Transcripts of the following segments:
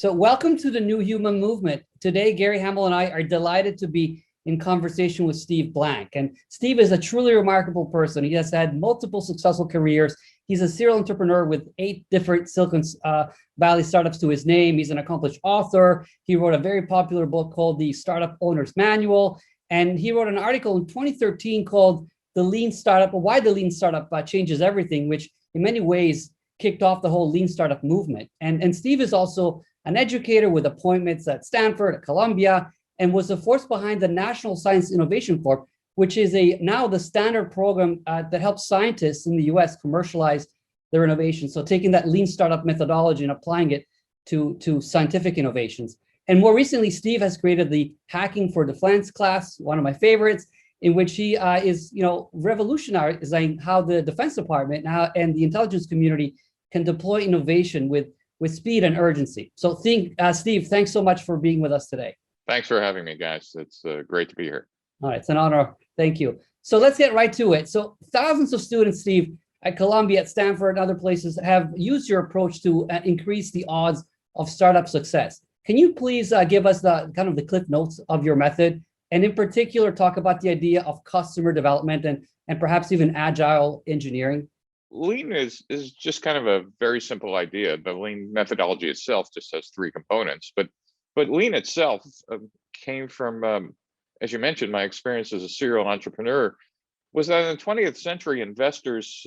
So welcome to the New Human Movement. Today, Gary Hamel and I are delighted to be in conversation with Steve Blank. And Steve is a truly remarkable person. He has had multiple successful careers. He's a serial entrepreneur with 8 different Silicon Valley startups to his name. He's an accomplished author. He wrote a very popular book called The Startup Owner's Manual. And he wrote an article in 2013 called The Lean Startup, or Why the Lean Startup Changes Everything, which in many ways kicked off the whole lean startup movement. And Steve is also an educator with appointments at Stanford, at Columbia, and was the force behind the National Science Innovation Corp, which is now the standard program that helps scientists in the US commercialize their innovations. So taking that lean startup methodology and applying it to scientific innovations. And more recently, Steve has created the Hacking for Defense class, one of my favorites, in which he is revolutionizing how the Defense Department and the intelligence community can deploy innovation with speed and urgency. So Steve, thanks so much for being with us today. Thanks for having me, guys. It's great to be here. All right, it's an honor. Thank you. So let's get right to it. So thousands of students, Steve, at Columbia, at Stanford, and other places have used your approach to increase the odds of startup success. Can you please give us the kind of the cliff notes of your method, and in particular, talk about the idea of customer development and perhaps even agile engineering? Lean is just kind of a very simple idea. The lean methodology itself just has 3 components, but lean itself came from, as you mentioned, my experience as a serial entrepreneur was that in the 20th century, investors,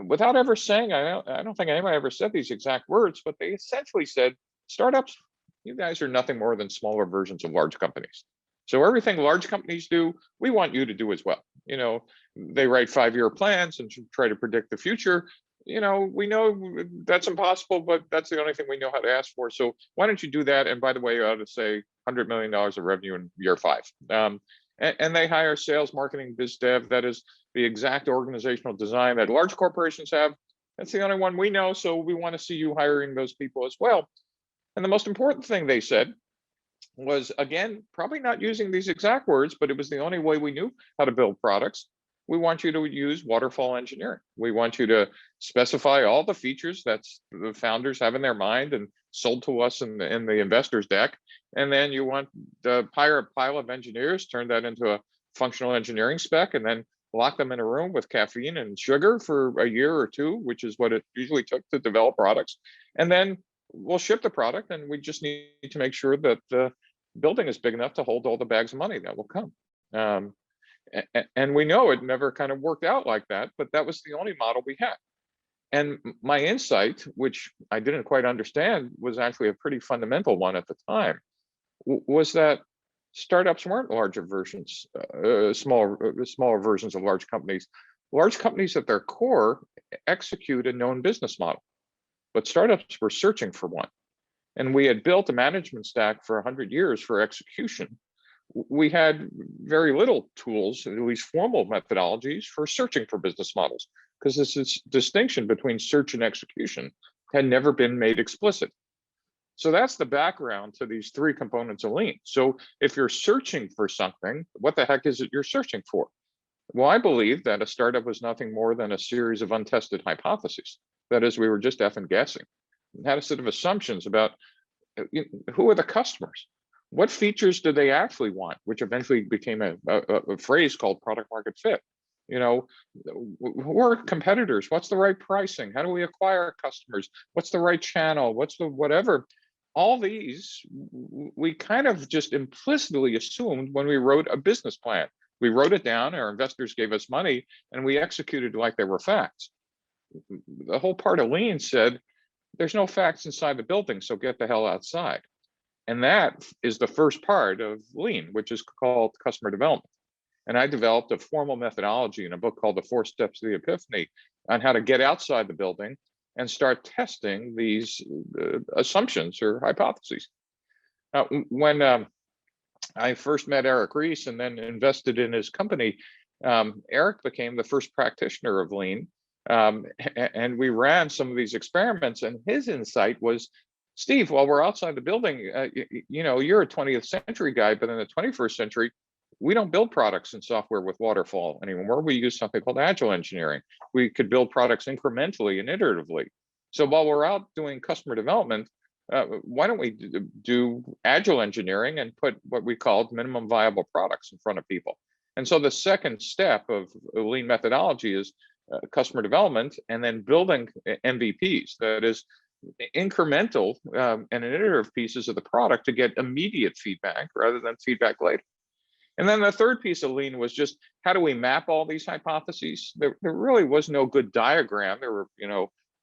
without ever saying, I don't think anybody ever said these exact words, but they essentially said, startups, you guys are nothing more than smaller versions of large companies. So everything large companies do, we want you to do as well. You know, they write 5-year plans and try to predict the future. You know, we know that's impossible, but that's the only thing we know how to ask for. So why don't you do that? And by the way, you ought to say $100 million of revenue in year 5. And they hire sales, marketing, biz dev. That is the exact organizational design that large corporations have. That's the only one we know. So we want to see you hiring those people as well. And the most important thing they said was, again, probably not using these exact words, but it was the only way we knew how to build products. We want you to use waterfall engineering. We want you to specify all the features that the founders have in their mind and sold to us in the investor's deck. And then you want to hire a pile of engineers, turn that into a functional engineering spec, and then lock them in a room with caffeine and sugar for a year or 2, which is what it usually took to develop products. And then we'll ship the product, and we just need to make sure that the building is big enough to hold all the bags of money that will come. And we know it never kind of worked out like that, but that was the only model we had. And my insight, which I didn't quite understand, was actually a pretty fundamental one at the time, was that startups weren't larger versions, smaller versions of large companies. Large companies at their core execute a known business model, but startups were searching for one. And we had built a management stack for 100 years for execution. We had very little tools, at least formal methodologies, for searching for business models, because this distinction between search and execution had never been made explicit. So that's the background to these 3 components of lean. So if you're searching for something, what the heck is it you're searching for? Well, I believe that a startup was nothing more than a series of untested hypotheses. That is, we were just effing guessing. We had a set of assumptions about who are the customers? What features do they actually want? Which eventually became a phrase called product market fit. You know, who are competitors? What's the right pricing? How do we acquire customers? What's the right channel? What's the whatever? All these, we kind of just implicitly assumed when we wrote a business plan. We wrote it down, our investors gave us money, and we executed like they were facts. The whole part of lean said, there's no facts inside the building, so get the hell outside. And that is the first part of lean, which is called customer development. And I developed a formal methodology in a book called The 4 Steps to the Epiphany on how to get outside the building and start testing these assumptions or hypotheses. When I first met Eric Ries and then invested in his company, Eric became the first practitioner of lean. And we ran some of these experiments, and his insight was, Steve, while we're outside the building, you know, you're a 20th century guy, but in the 21st century, we don't build products in software with waterfall anymore. We use something called agile engineering. We could build products incrementally and iteratively. So while we're out doing customer development, why don't we do agile engineering and put what we called minimum viable products in front of people? And so the second step of lean methodology is customer development and then building MVPs, that is incremental and iterative pieces of the product to get immediate feedback rather than feedback later. And then the third piece of lean was just how do we map all these hypotheses? There really was no good diagram. There were,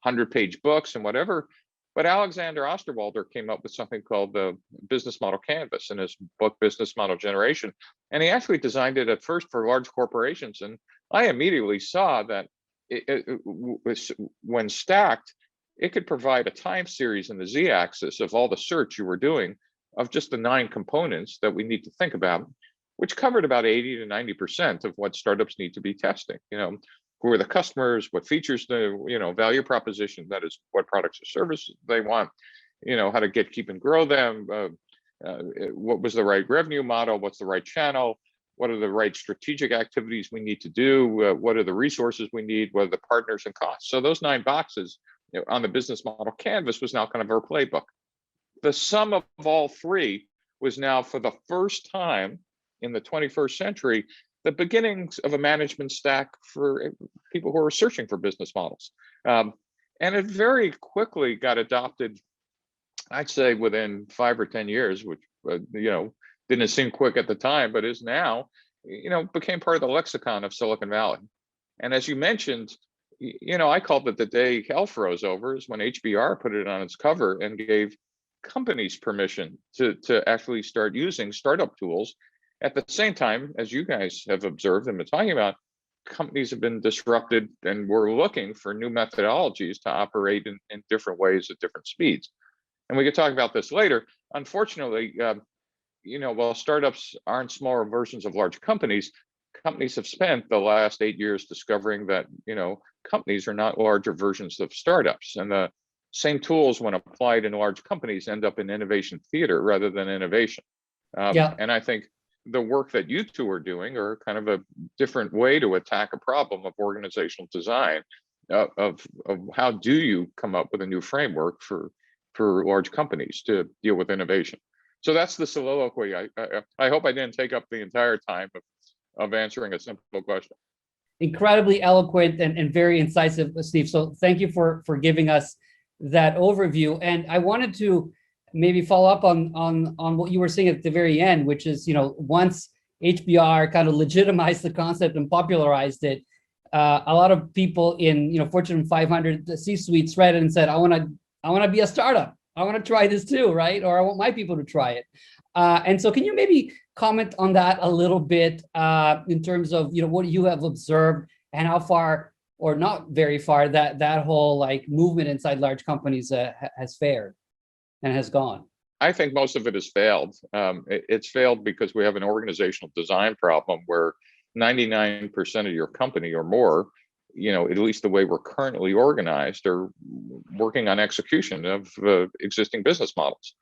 100-page books and whatever. But Alexander Osterwalder came up with something called the business model canvas in his book, Business Model Generation. And he actually designed it at first for large corporations. And I immediately saw that when stacked, it could provide a time series in the z-axis of all the search you were doing of just the 9 components that we need to think about, which covered about 80 to 90% of what startups need to be testing. Who are the customers, what features the value proposition, that is what products or services they want, how to keep and grow them, what was the right revenue model, what's the right channel, what are the right strategic activities we need to do, what are the resources we need, what are the partners and costs. So those 9 boxes on the business model canvas was now kind of our playbook. The sum of all 3 was now, for the first time in the 21st century, the beginnings of a management stack for people who are searching for business models. And it very quickly got adopted, I'd say within 5 or 10 years, which, didn't seem quick at the time, but is now, became part of the lexicon of Silicon Valley. And as you mentioned, I called it the day hell froze over is when HBR put it on its cover and gave companies permission to actually start using startup tools. At the same time, as you guys have observed and been talking about, companies have been disrupted and we're looking for new methodologies to operate in different ways at different speeds. And we could talk about this later. Unfortunately, while startups aren't smaller versions of large companies have spent the last 8 years discovering that, companies are not larger versions of startups. And the same tools, when applied in large companies, end up in innovation theater rather than innovation. And I think the work that you two are doing are kind of a different way to attack a problem of organizational design, of how do you come up with a new framework for large companies to deal with innovation. So that's the soliloquy. I hope I didn't take up the entire time of answering a simple question. Incredibly eloquent and very incisive, Steve. So thank you for giving us that overview. And I wanted to maybe follow up on what you were saying at the very end, which is, once HBR kind of legitimized the concept and popularized it, a lot of people in, Fortune 500 C-suites read it and said, I want to be a startup. I want to try this too, right? Or I want my people to try it. And so can you maybe comment on that a little bit in terms of, what you have observed and how far or not very far that whole movement inside large companies has fared and has gone? I think most of it has failed. It's failed because we have an organizational design problem where 99% of your company or more, at least the way we're currently organized, are working on execution of existing business models.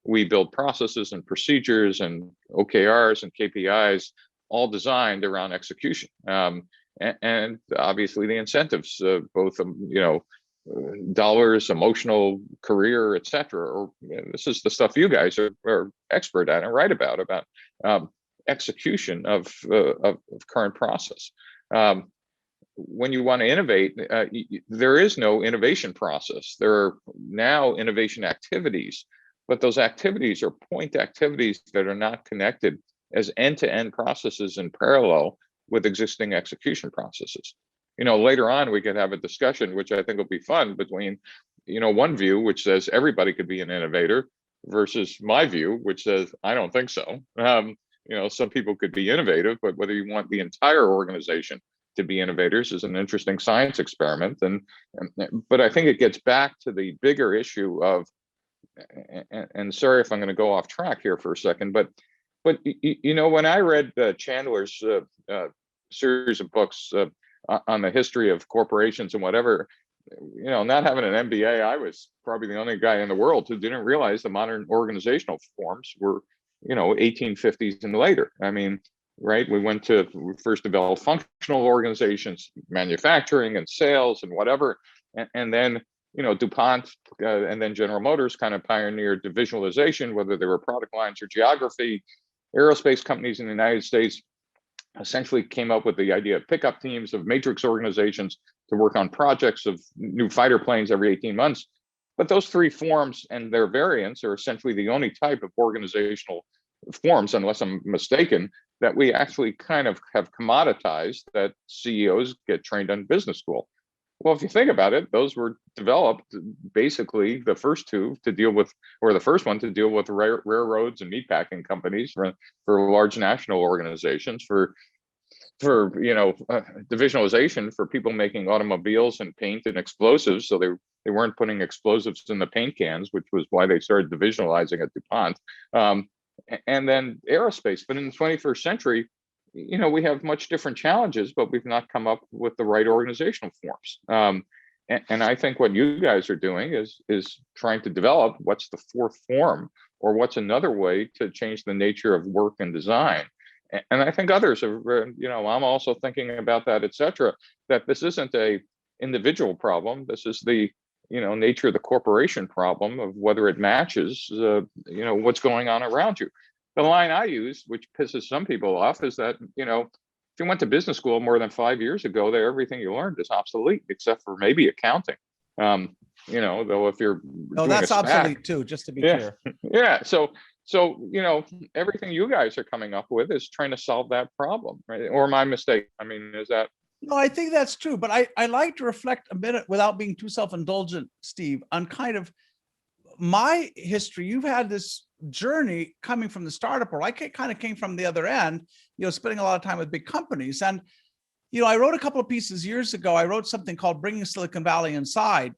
We build processes and procedures and OKRs and KPIs, all designed around execution. And obviously the incentives, both, dollars, emotional, career, et cetera. Or this is the stuff you guys are expert at and write about execution of current process. When you want to innovate, there is no innovation process. There are now innovation activities, but those activities are point activities that are not connected as end-to-end processes in parallel with existing execution processes. Later on, we could have a discussion, which I think will be fun, between, one view, which says everybody could be an innovator, versus my view, which says, I don't think so. Some people could be innovative, but whether you want the entire organization to be innovators is an interesting science experiment. But I think it gets back to the bigger issue of, and sorry if I'm going to go off track here for a second, but when I read Chandler's series of books on the history of corporations and whatever, not having an MBA, I was probably the only guy in the world who didn't realize the modern organizational forms were, 1850s and later. I mean, right? We first developed functional organizations, manufacturing and sales and whatever. And then DuPont and then General Motors kind of pioneered divisionalization, whether they were product lines or geography. Aerospace companies in the United States essentially came up with the idea of pickup teams, of matrix organizations to work on projects of new fighter planes every 18 months. But those three forms and their variants are essentially the only type of organizational forms, unless I'm mistaken, that we actually kind of have commoditized, that CEOs get trained in business school. Well, if you think about it, those were developed basically the first two to deal with, or the first one to deal with railroads and meatpacking companies for large national organizations, for divisionalization for people making automobiles and paint and explosives. So they weren't putting explosives in the paint cans, which was why they started divisionalizing at DuPont. And then aerospace. But in the 21st century, we have much different challenges, but we've not come up with the right organizational forms. And I think what you guys are doing is trying to develop what's the fourth form, or what's another way to change the nature of work and design. And I think others are, I'm also thinking about that, et cetera, that this isn't a individual problem. This is the, nature of the corporation problem of whether it matches, what's going on around you. The line I use, which pisses some people off, is that, if you went to business school more than 5 years ago, everything you learned is obsolete, except for maybe accounting. Though if you're that's obsolete too, just to be clear. Yeah. So, everything you guys are coming up with is trying to solve that problem, right? Or my mistake? I mean, is that? No, I think that's true. But I like to reflect a minute, without being too self-indulgent, Steve, on kind of my history. You've had this journey coming from the startup world. I kind of came from the other end, spending a lot of time with big companies. And, I wrote a couple of pieces years ago. I wrote something called Bringing Silicon Valley Inside,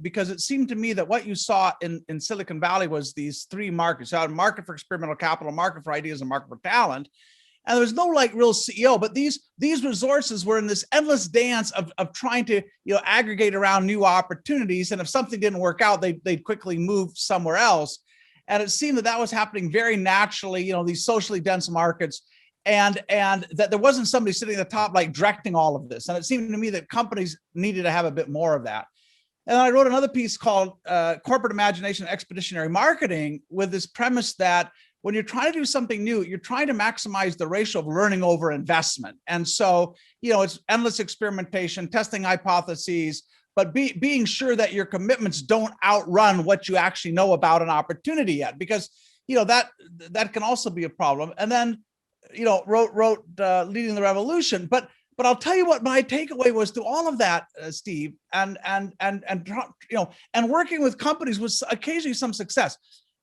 because it seemed to me that what you saw in Silicon Valley was these three markets: a market for experimental capital, market for ideas, and market for talent. And there was no real CEO, but these resources were in this endless dance of trying to aggregate around new opportunities. And if something didn't work out, they'd quickly move somewhere else. And it seemed that was happening very naturally, these socially dense markets, and that there wasn't somebody sitting at the top like directing all of this. And it seemed to me that companies needed to have a bit more of that. And I wrote another piece called Corporate Imagination and Expeditionary Marketing, with this premise that when you're trying to do something new, you're trying to maximize the ratio of learning over investment. And so, it's endless experimentation, testing hypotheses, but being sure that your commitments don't outrun what you actually know about an opportunity yet, because, that can also be a problem. And then, wrote Leading the Revolution. But I'll tell you what my takeaway was to all of that, Steve, and working with companies was occasionally some success.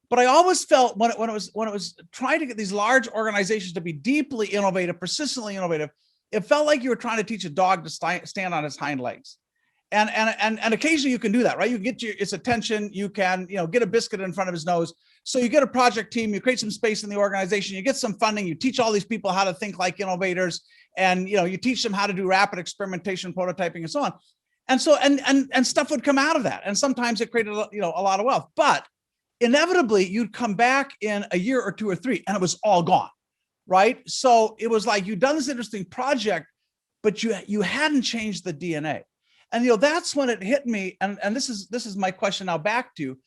But I always felt when it was trying to get these large organizations to be deeply innovative, persistently innovative, it felt like you were trying to teach a dog to stand on its hind legs. And occasionally you can do that, right? You get its attention, you can, get a biscuit in front of his nose. So you get a project team, you create some space in the organization, you get some funding, you teach all these people how to think like innovators, and you teach them how to do rapid experimentation, prototyping, and so on. And so and stuff would come out of that. And sometimes it created a lot of wealth. But inevitably you'd come back in a year or two or three and it was all gone, right? So it was like you'd done this interesting project, but you hadn't changed the DNA. And that's when it hit me. And this is my question now back to you.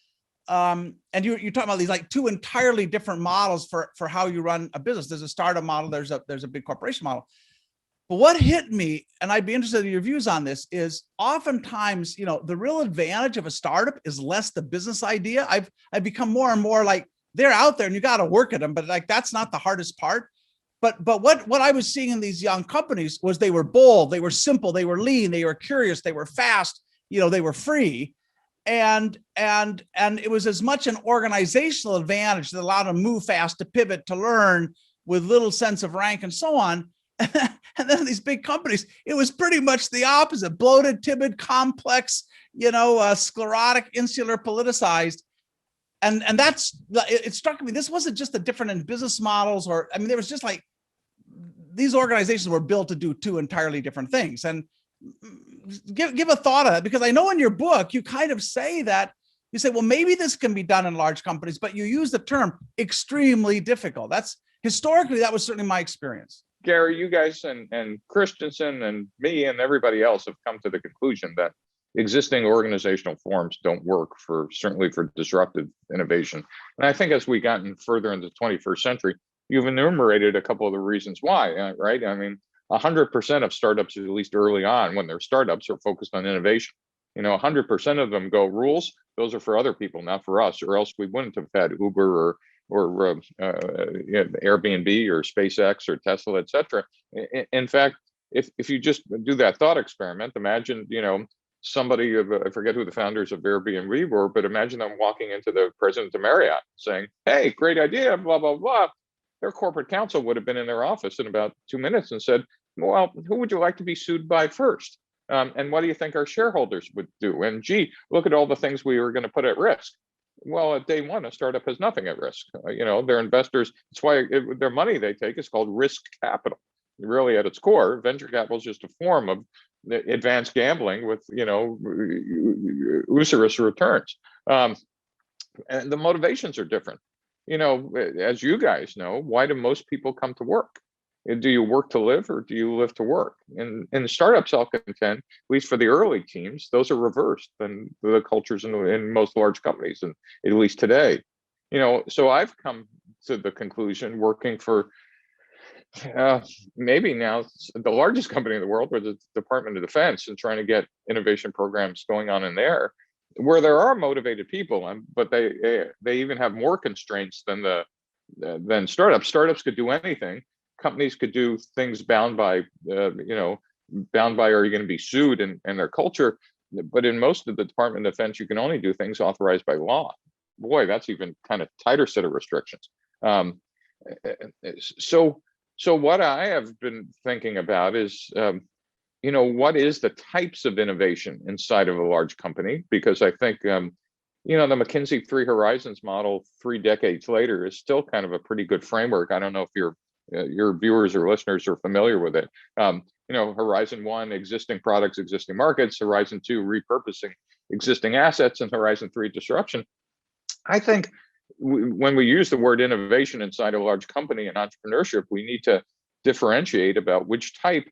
And you're talking about these like two entirely different models for how you run a business. There's a startup model, there's a big corporation model. But what hit me, and I'd be interested in your views on this, is oftentimes, the real advantage of a startup is less the business idea. I've become more and more like, they're out there and you got to work at them, but like, that's not the hardest part. But what I was seeing in these young companies was they were bold, they were simple, they were lean, they were curious, they were fast, they were free. And it was as much an organizational advantage that allowed them to move fast, to pivot, to learn with little sense of rank and so on. And then these big companies, it was pretty much the opposite: bloated, timid, complex, sclerotic, insular, politicized. And it struck me, this wasn't just a different in business models, there was just like, these organizations were built to do two entirely different things. And give a thought on that, because I know in your book, you kind of say that, you say, well, maybe this can be done in large companies, but you use the term extremely difficult. Historically, that was certainly my experience. Gary, you guys and Christensen and me and everybody else have come to the conclusion that, existing organizational forms don't work certainly for disruptive innovation. And I think as we gotten further into the 21st century, you've enumerated a couple of the reasons why, right? I mean, 100% of startups, at least early on when they're startups, are focused on innovation. 100% of them go, rules, those are for other people, not for us, or else we wouldn't have had Uber or Airbnb or SpaceX or Tesla, et cetera. In fact, if you just do that thought experiment, imagine, somebody, I forget who the founders of Airbnb were, but imagine them walking into the president of Marriott saying, hey, great idea, blah, blah, blah. Their corporate counsel would have been in their office in about 2 minutes and said, well, who would you like to be sued by first? And what do you think our shareholders would do? And gee, look at all the things we were going to put at risk. Well, at day one, a startup has nothing at risk. Their investors, that's why their money they take is called risk capital. Really, at its core, venture capital is just a form of advanced gambling with, usurious returns. And the motivations are different. As you guys know, why do most people come to work? Do you work to live or do you live to work? And in startups, I'll contend, at least for the early teams, those are reversed than the cultures in most large companies, and at least today. So I've come to the conclusion, working for maybe now the largest company in the world, or the Department of Defense, and trying to get innovation programs going on in there, where there are motivated people, but they even have more constraints than startups. Startups could do anything. Companies could do things bound by, are you going to be sued and their culture. But in most of the Department of Defense, you can only do things authorized by law. Boy, that's even kind of tighter set of restrictions. So what I have been thinking about is, what is the types of innovation inside of a large company? Because I think, the McKinsey 3 Horizons model 3 decades later is still kind of a pretty good framework. I don't know if your viewers or listeners are familiar with it. Horizon 1, existing products, existing markets. Horizon 2, repurposing existing assets, and Horizon 3, disruption. I think when we use the word innovation inside a large company and entrepreneurship, we need to differentiate about which type,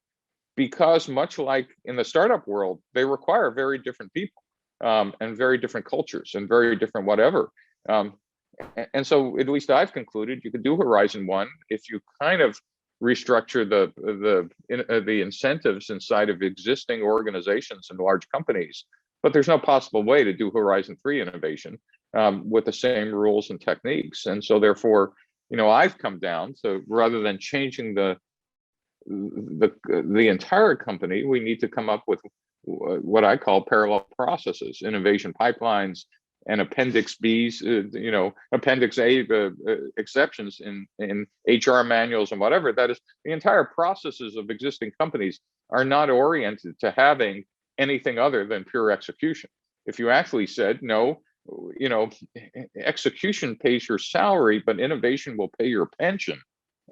because much like in the startup world, they require very different people and very different cultures and very different whatever. And so at least I've concluded you could do Horizon 1 if you kind of restructure the incentives inside of existing organizations and large companies. But there's no possible way to do Horizon 3 innovation with the same rules and techniques. And so therefore, I've come down to, rather than changing the entire company, we need to come up with what I call parallel processes, innovation pipelines, and Appendix B's, Appendix A exceptions in HR manuals and whatever. That is, the entire processes of existing companies are not oriented to having anything other than pure execution. If you actually said, no, execution pays your salary, but innovation will pay your pension,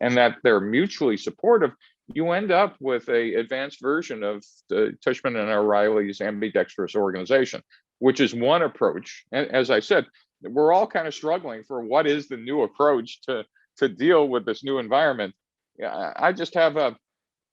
and that they're mutually supportive, you end up with a advanced version of Tushman and O'Reilly's ambidextrous organization, which is one approach. And as I said, we're all kind of struggling for what is the new approach to deal with this new environment. I just have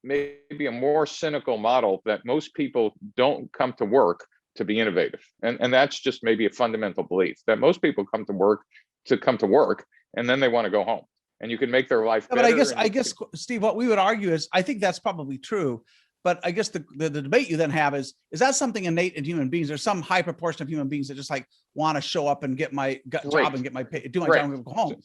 maybe a more cynical model that most people don't come to work to be innovative. And that's just maybe a fundamental belief that most people come to work, and then they want to go home. And you can make their life better. But I guess, Steve, what we would argue is, I think that's probably true. But I guess the debate you then have is that something innate in human beings? There's some high proportion of human beings that just like want to show up and get my job and get my pay, do my job and go home.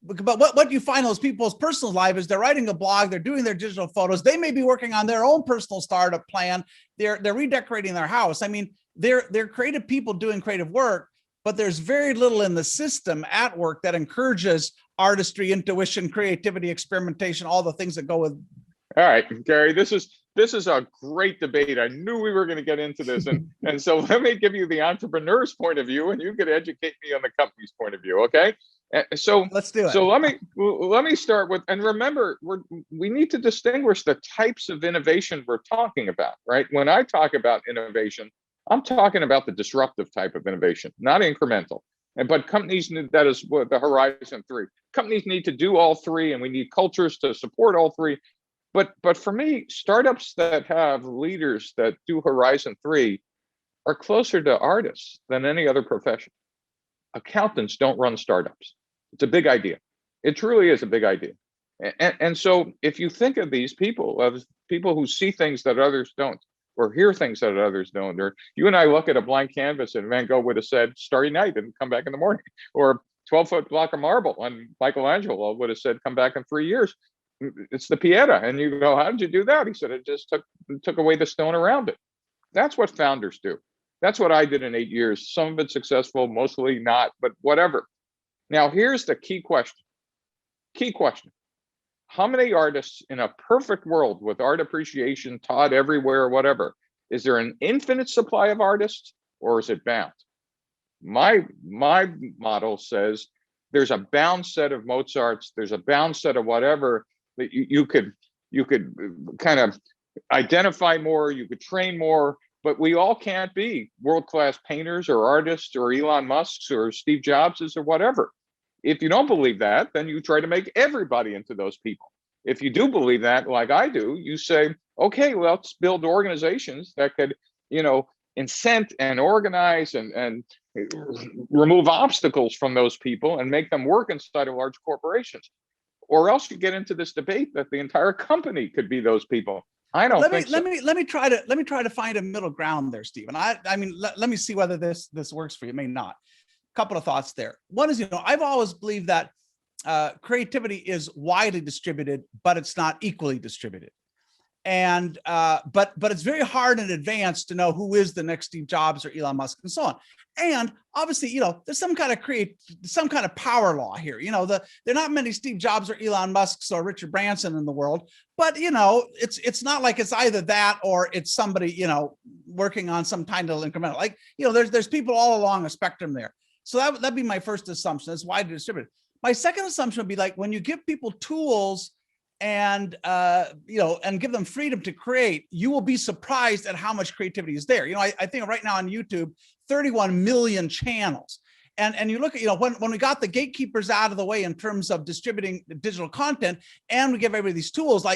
But what you find in those people's personal life is they're writing a blog, they're doing their digital photos, they may be working on their own personal startup plan, they're redecorating their house. I mean, they're creative people doing creative work, but there's very little in the system at work that encourages artistry, intuition, creativity, experimentation, all the things that go with. All right, Gary, this is a great debate. I knew we were going to get into this. And so let me give you the entrepreneur's point of view, and you could educate me on the company's point of view. Okay. So let's do it. So let me start with, and remember, we need to distinguish the types of innovation we're talking about, right? When I talk about innovation, I'm talking about the disruptive type of innovation, not incremental. But companies need, that is what the Horizon 3. Companies need to do all three, and we need cultures to support all three. But for me, startups that have leaders that do Horizon 3 are closer to artists than any other profession. Accountants don't run startups. It's a big idea. It truly is a big idea. And so if you think of these people, as people who see things that others don't, or hear things that others don't, or you and I look at a blank canvas and Van Gogh would have said Starry Night and come back in the morning, or 12-foot block of marble, and Michelangelo would have said come back in 3 years. It's the Pieta. And you go, how did you do that? He said, it just took away the stone around it. That's what founders do. That's what I did in 8 years. Some of it successful, mostly not, but whatever. Now, here's the key question. Key question. How many artists in a perfect world with art appreciation taught everywhere, whatever, is there an infinite supply of artists, or is it bound? My model says there's a bound set of Mozarts, there's a bound set of whatever that you could kind of identify more, you could train more, but we all can't be world-class painters or artists or Elon Musk's or Steve Jobs's or whatever. If you don't believe that, then you try to make everybody into those people. If you do believe that, like I do, you say, okay, well, let's build organizations that could, incent and organize and remove obstacles from those people and make them work inside of large corporations. Or else you get into this debate that the entire company could be those people. I don't think so. Let me try to find a middle ground there, Stephen. I mean, let me see whether this works for you. It may not. Couple of thoughts there. One is, I've always believed that creativity is widely distributed, but it's not equally distributed. And but it's very hard in advance to know who is the next Steve Jobs or Elon Musk and so on. And obviously, there's some kind of power law here. There are not many Steve Jobs or Elon Musks or Richard Branson in the world, but it's not like it's either that or it's somebody working on some kind of incremental. Like there's people all along a spectrum there. So that'd be my first assumption. It's widely distributed. My second assumption would be like when you give people tools and and give them freedom to create, you will be surprised at how much creativity is there. I think right now on YouTube, 31 million channels. And you look at, when we got the gatekeepers out of the way in terms of distributing digital content, and we give everybody these tools,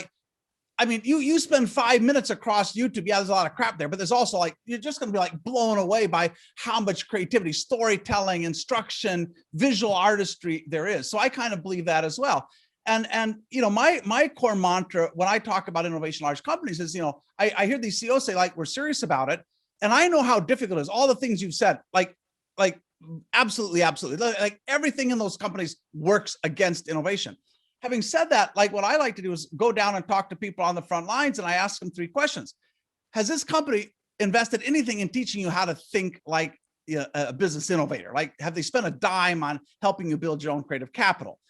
you spend 5 minutes across YouTube. Yeah, there's a lot of crap there, but there's also you're just going to be blown away by how much creativity, storytelling, instruction, visual artistry there is. So I kind of believe that as well. And my core mantra when I talk about innovation in large companies is, I hear these CEOs say we're serious about it. And I know how difficult it is. All the things you've said, absolutely. Everything in those companies works against innovation. Having said that, what I like to do is go down and talk to people on the front lines, and I ask them 3 questions. Has this company invested anything in teaching you how to think like a business innovator? Have they spent a dime on helping you build your own creative capital?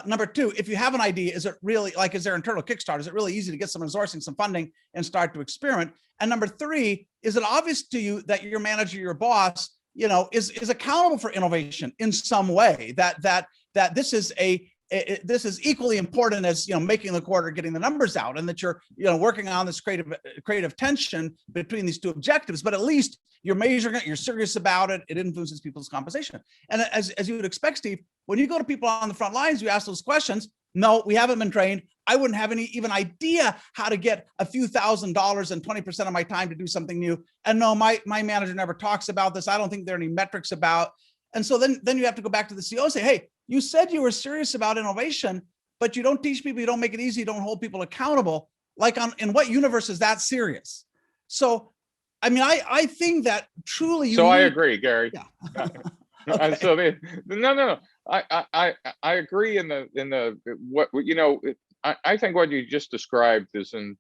Number 2, if you have an idea, is it really is there internal Kickstarter? Is it really easy to get some resourcing, some funding, and start to experiment? And number 3, is it obvious to you that your manager, your boss, is accountable for innovation in some way? That this is equally important as making the quarter, getting the numbers out, and that you're working on this creative tension between these 2 objectives. But at least you're measuring it, you're serious about it, it influences people's compensation. And as you would expect, Steve, when you go to people on the front lines, you ask those questions. No, we haven't been trained. I wouldn't have any even idea how to get a few $1,000s and 20% of my time to do something new. And no, my manager never talks about this. I don't think there are any metrics about. And so then you have to go back to the CEO and say, hey, you said you were serious about innovation, but you don't teach people, you don't make it easy, you don't hold people accountable. In what universe is that serious? So, I think that truly. I agree, Gary. Yeah. Okay. So no. I agree in the what I think what you just described is in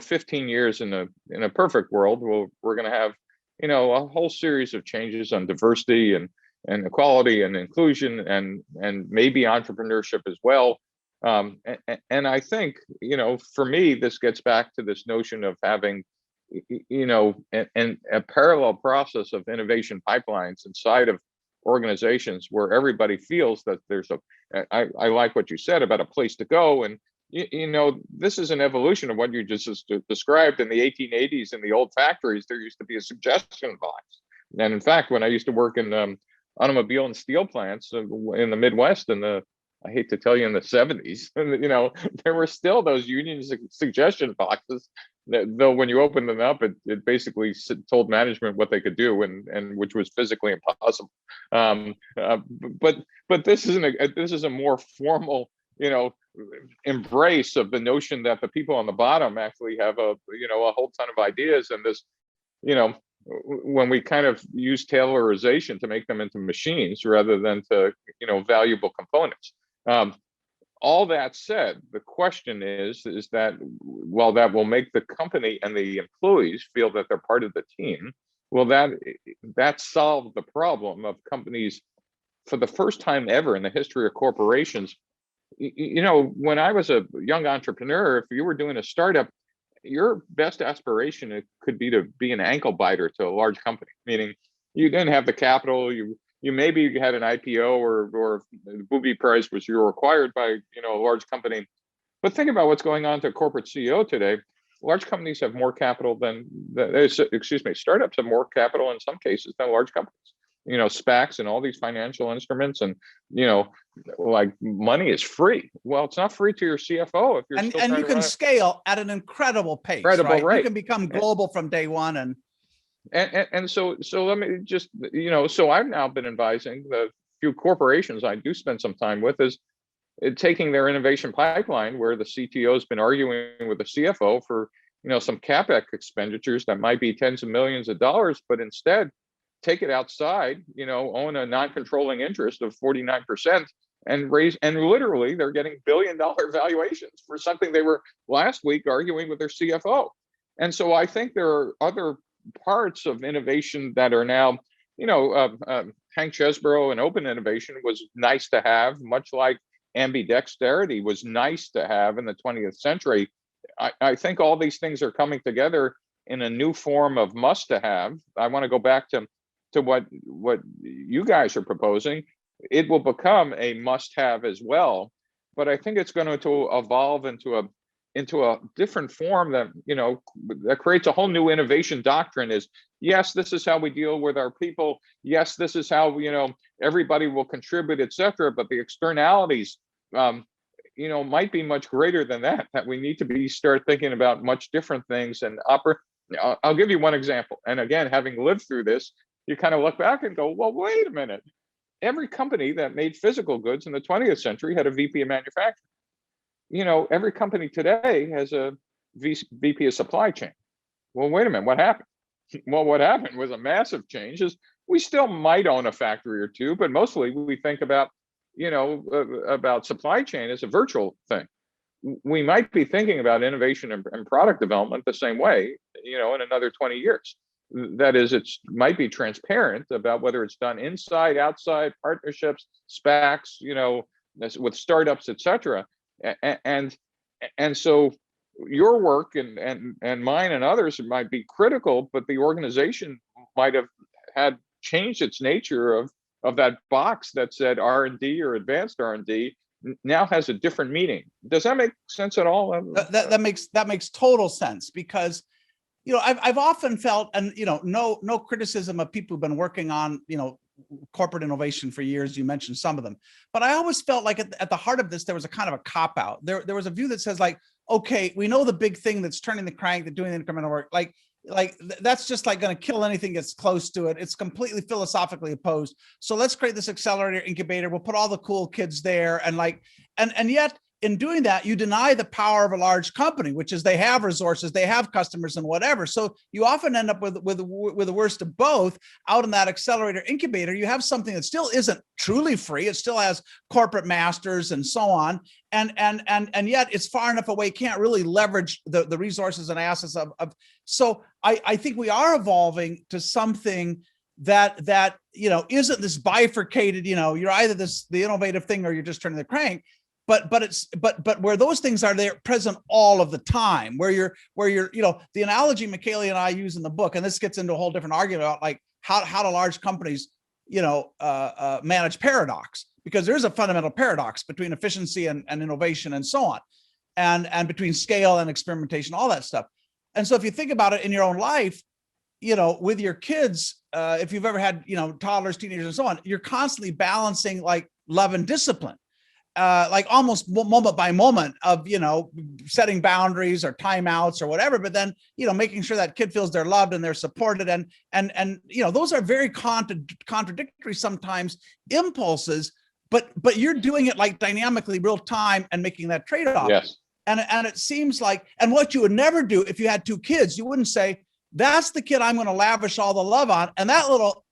15 years in a perfect world, we're going to have a whole series of changes on diversity and equality and inclusion and maybe entrepreneurship as well. And I think for me, this gets back to this notion of having a parallel process of innovation pipelines inside of organizations where everybody feels that there's I like what you said about a place to go. And this is an evolution of what you just described. In the 1880s in the old factories, there used to be a suggestion box. And in fact, when I used to work in automobile and steel plants in the Midwest in the I hate to tell you, in the 70s, and there were still those union suggestion boxes that, though, when you opened them up, it basically told management what they could do, and which was physically impossible. But this is a more formal, embrace of the notion that the people on the bottom actually have a whole ton of ideas, and this, when we kind of use Taylorization to make them into machines rather than to, valuable components. All that said, the question is that while that will make the company and the employees feel that they're part of the team, will that solve the problem of companies for the first time ever in the history of corporations? When I was a young entrepreneur, if you were doing a startup, your best aspiration could be to be an ankle biter to a large company, meaning you didn't have the capital, you maybe had an IPO or the booby price was you were acquired by a large company. But think about what's going on to a corporate CEO today. Large companies have more capital startups have more capital in some cases than large companies. SPACs and all these financial instruments, and like money is free. Well, it's not free to your CFO if you're and you can scale at an incredible pace. Right? You can become global from day one, and so let me just so I've now been advising the few corporations I do spend some time with is taking their innovation pipeline, where the CTO has been arguing with the CFO for some CapEx expenditures that might be tens of millions of dollars, but instead take it outside, own a non-controlling interest of 49% and literally they're getting billion-dollar valuations for something they were last week arguing with their CFO. And so I think there are other parts of innovation that are now, Hank Chesbrough and open innovation was nice to have, much like ambidexterity was nice to have in the 20th century. I think all these things are coming together in a new form of must to have. I want to go back to what you guys are proposing. It will become a must have as well, but I think it's going to evolve into a different form that that creates a whole new innovation doctrine. Is yes, this is how we deal with our people, yes, this is how everybody will contribute, etc., but the externalities might be much greater than that we need to start thinking about much different things. And I'll give you one example, and again, having lived through this, you kind of look back and go, well, wait a minute. Every company that made physical goods in the 20th century had a VP of manufacturing. Every company today has a VP of supply chain. Well, wait a minute, what happened? Well, what happened was a massive change. Is we still might own a factory or two, but mostly we think about, about supply chain as a virtual thing. We might be thinking about innovation and product development the same way, in another 20 years. That is, it might be transparent about whether it's done inside, outside, partnerships, SPACs, with startups, etc. And so your work and mine and others might be critical, but the organization might have had changed its nature of that box that said R&D or advanced R&D now has a different meaning. Does that make sense at all? That makes total sense, because I've often felt, and no criticism of people who've been working on corporate innovation for years. You mentioned some of them, but I always felt like at the heart of this there was a kind of a cop out. There was a view that says, like, okay, we know the big thing that's turning the crank, that doing the incremental work, like that's just like going to kill anything that's close to it. It's completely philosophically opposed. So let's create this accelerator incubator. We'll put all the cool kids there, and yet, in doing that, you deny the power of a large company, which is they have resources, they have customers and whatever. So you often end up with the worst of both. Out in that accelerator incubator, you have something that still isn't truly free. It still has corporate masters and so on. And yet it's far enough away, can't really leverage the resources and assets of. So I think we are evolving to something that isn't this bifurcated, you're either the innovative thing or you're just turning the crank. But where those things are, they're present all of the time, where you're the analogy Michele and I use in the book, and this gets into a whole different argument about like how do large companies manage paradox, because there's a fundamental paradox between efficiency and innovation and so on, and between scale and experimentation, all that stuff. And so if you think about it in your own life, with your kids, if you've ever had toddlers, teenagers, and so on, you're constantly balancing like love and discipline. like almost moment by moment of, setting boundaries or timeouts or whatever, but then, making sure that kid feels they're loved and they're supported. And those are very contradictory sometimes impulses, but you're doing it like dynamically real time and making that trade-off. Yes. And it seems like, and what you would never do if you had two kids, you wouldn't say, that's the kid I'm going to lavish all the love on. And that little,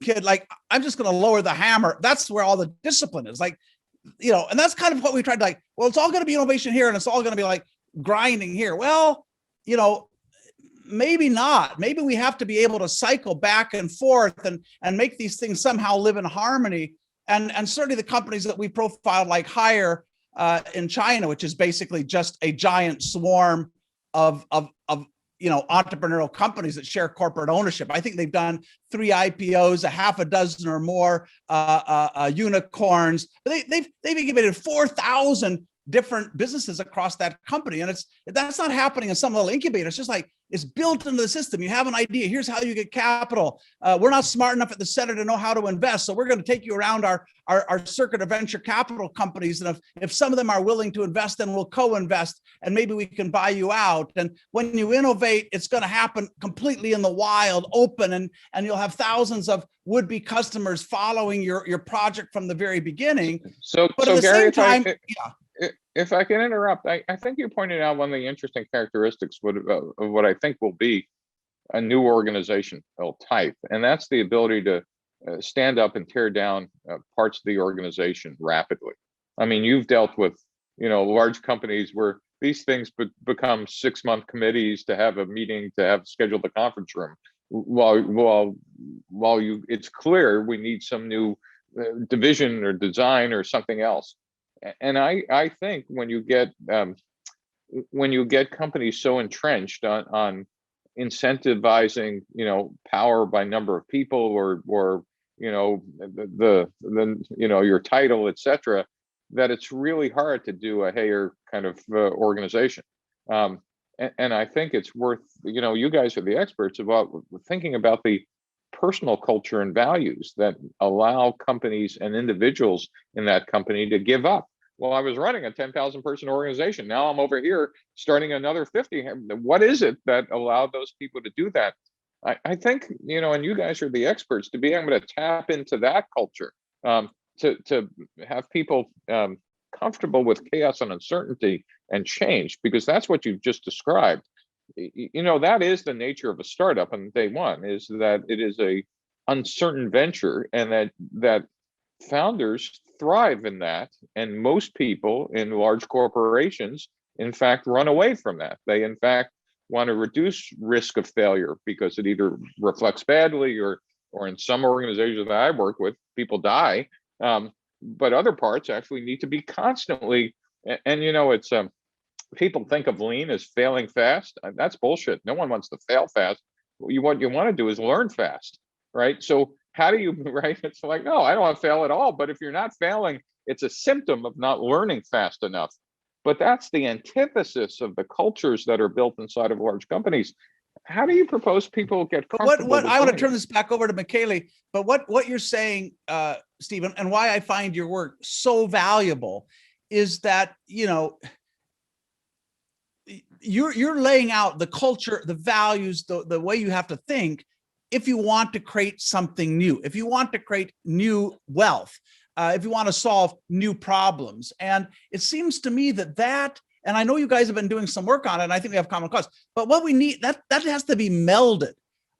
kid, like, I'm just going to lower the hammer. That's where all the discipline is, like, and that's kind of what we tried to, like, well, it's all going to be innovation here and it's all going to be like grinding here. Well, maybe not. Maybe we have to be able to cycle back and forth and make these things somehow live in harmony. And certainly the companies that we profiled, like Hire in China, which is basically just a giant swarm of entrepreneurial companies that share corporate ownership. I think they've done 3 IPOs, a half a dozen or more unicorns. They've incubated 4,000 different businesses across that company, and that's not happening in some little incubator. It's just like, it's built into the system. You have an idea. Here's how you get capital. We're not smart enough at the center to know how to invest, so we're going to take you around our circuit of venture capital companies, and if some of them are willing to invest, then we'll co-invest, and maybe we can buy you out. And when you innovate, it's going to happen completely in the wild, open, and you'll have thousands of would-be customers following your project from the very beginning. But at the Gary, same time, if I can interrupt, I think you pointed out one of the interesting characteristics of what I think will be a new organizational type, and that's the ability to stand up and tear down parts of the organization rapidly. I mean, you've dealt with, large companies where these things become 6-month committees to have a meeting, to have scheduled a conference room. While it's clear we need some new division or design or something else. And I think when you get companies so entrenched on incentivizing, power by number of people or your title, etc., that it's really hard to do a Hayer kind of organization. And I think it's worth, you guys are the experts about thinking about the personal culture and values that allow companies and individuals in that company to give up. Well, I was running a 10,000 person organization. Now I'm over here starting another 50. What is it that allowed those people to do that? I think, and you guys are the experts, to be able to tap into that culture, to have people comfortable with chaos and uncertainty and change, because that's what you've just described. That is the nature of a startup on day one, is that it is a uncertain venture, and that founders thrive in that. And most people in large corporations, in fact, run away from that. They, in fact, want to reduce risk of failure because it either reflects badly or in some organizations that I work with, people die. But other parts actually need to be constantly, and it's people think of lean as failing fast. That's bullshit. No one wants to fail fast. What you want to do is learn fast, right? So how do you, right? It's like, no, I don't want to fail at all. But if you're not failing, it's a symptom of not learning fast enough. But that's the antithesis of the cultures that are built inside of large companies. How do you propose people get comfortable? What I want to turn this back over to Michele, but what you're saying, Stephen, and why I find your work so valuable is that, you're laying out the culture, the values, the way you have to think if you want to create something new, if you want to create new wealth, if you want to solve new problems. And it seems to me that, and I know you guys have been doing some work on it, and I think we have common cause, but what we need, that has to be melded.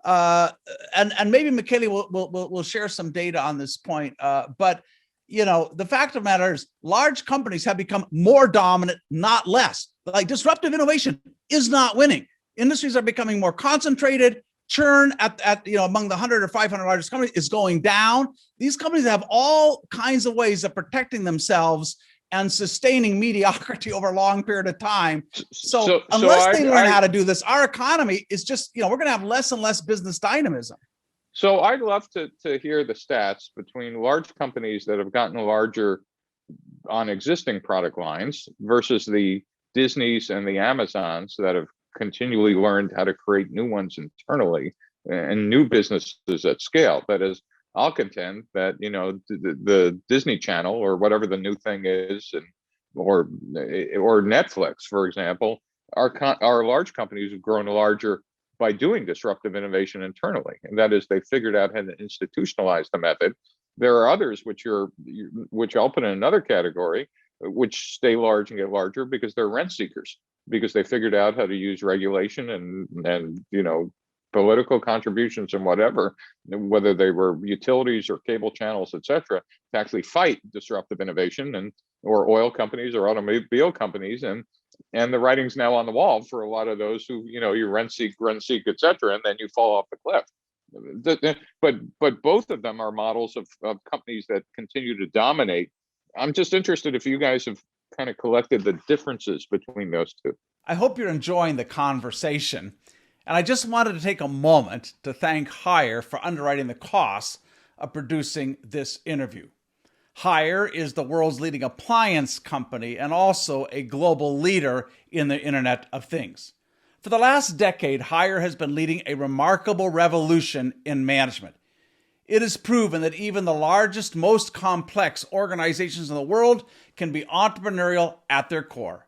And maybe Michele will share some data on this point. But the fact of the matter is, large companies have become more dominant, not less. Like, disruptive innovation is not winning. Industries are becoming more concentrated. Churn at among the 100 or 500 largest companies is going down. These companies have all kinds of ways of protecting themselves and sustaining mediocrity over a long period of time. So unless they learn how to do this, our economy is just, we're going to have less and less business dynamism. So I'd love to hear the stats between large companies that have gotten larger on existing product lines versus the Disneys and the Amazons that have continually learned how to create new ones internally and new businesses at scale. That is, I'll contend that, the Disney Channel or whatever the new thing is, or Netflix, for example, are large companies who've grown larger by doing disruptive innovation internally, and that is they figured out how to institutionalize the method. There are others which I'll put in another category, which stay large and get larger because they're rent seekers, because they figured out how to use regulation and political contributions and whatever, whether they were utilities or cable channels, et cetera, to actually fight disruptive innovation, or oil companies or automobile companies. And the writing's now on the wall for a lot of those who, you rent seek, et cetera, and then you fall off the cliff. But both of them are models of companies that continue to dominate. I'm just interested if you guys have kind of collected the differences between those two. I hope you're enjoying the conversation. And I just wanted to take a moment to thank Hire for underwriting the costs of producing this interview. Hire is the world's leading appliance company and also a global leader in the Internet of Things. For the last decade, Hire has been leading a remarkable revolution in management. It is proven that even the largest, most complex organizations in the world can be entrepreneurial at their core.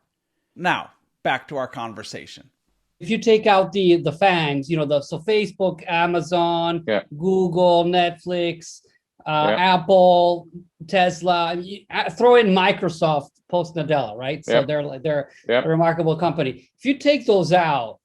Now, back to our conversation. If you take out the FANGs, so Facebook, Amazon, Google, Netflix, Apple, Tesla, throw in Microsoft post Nadella, right? So they're a remarkable company. If you take those out,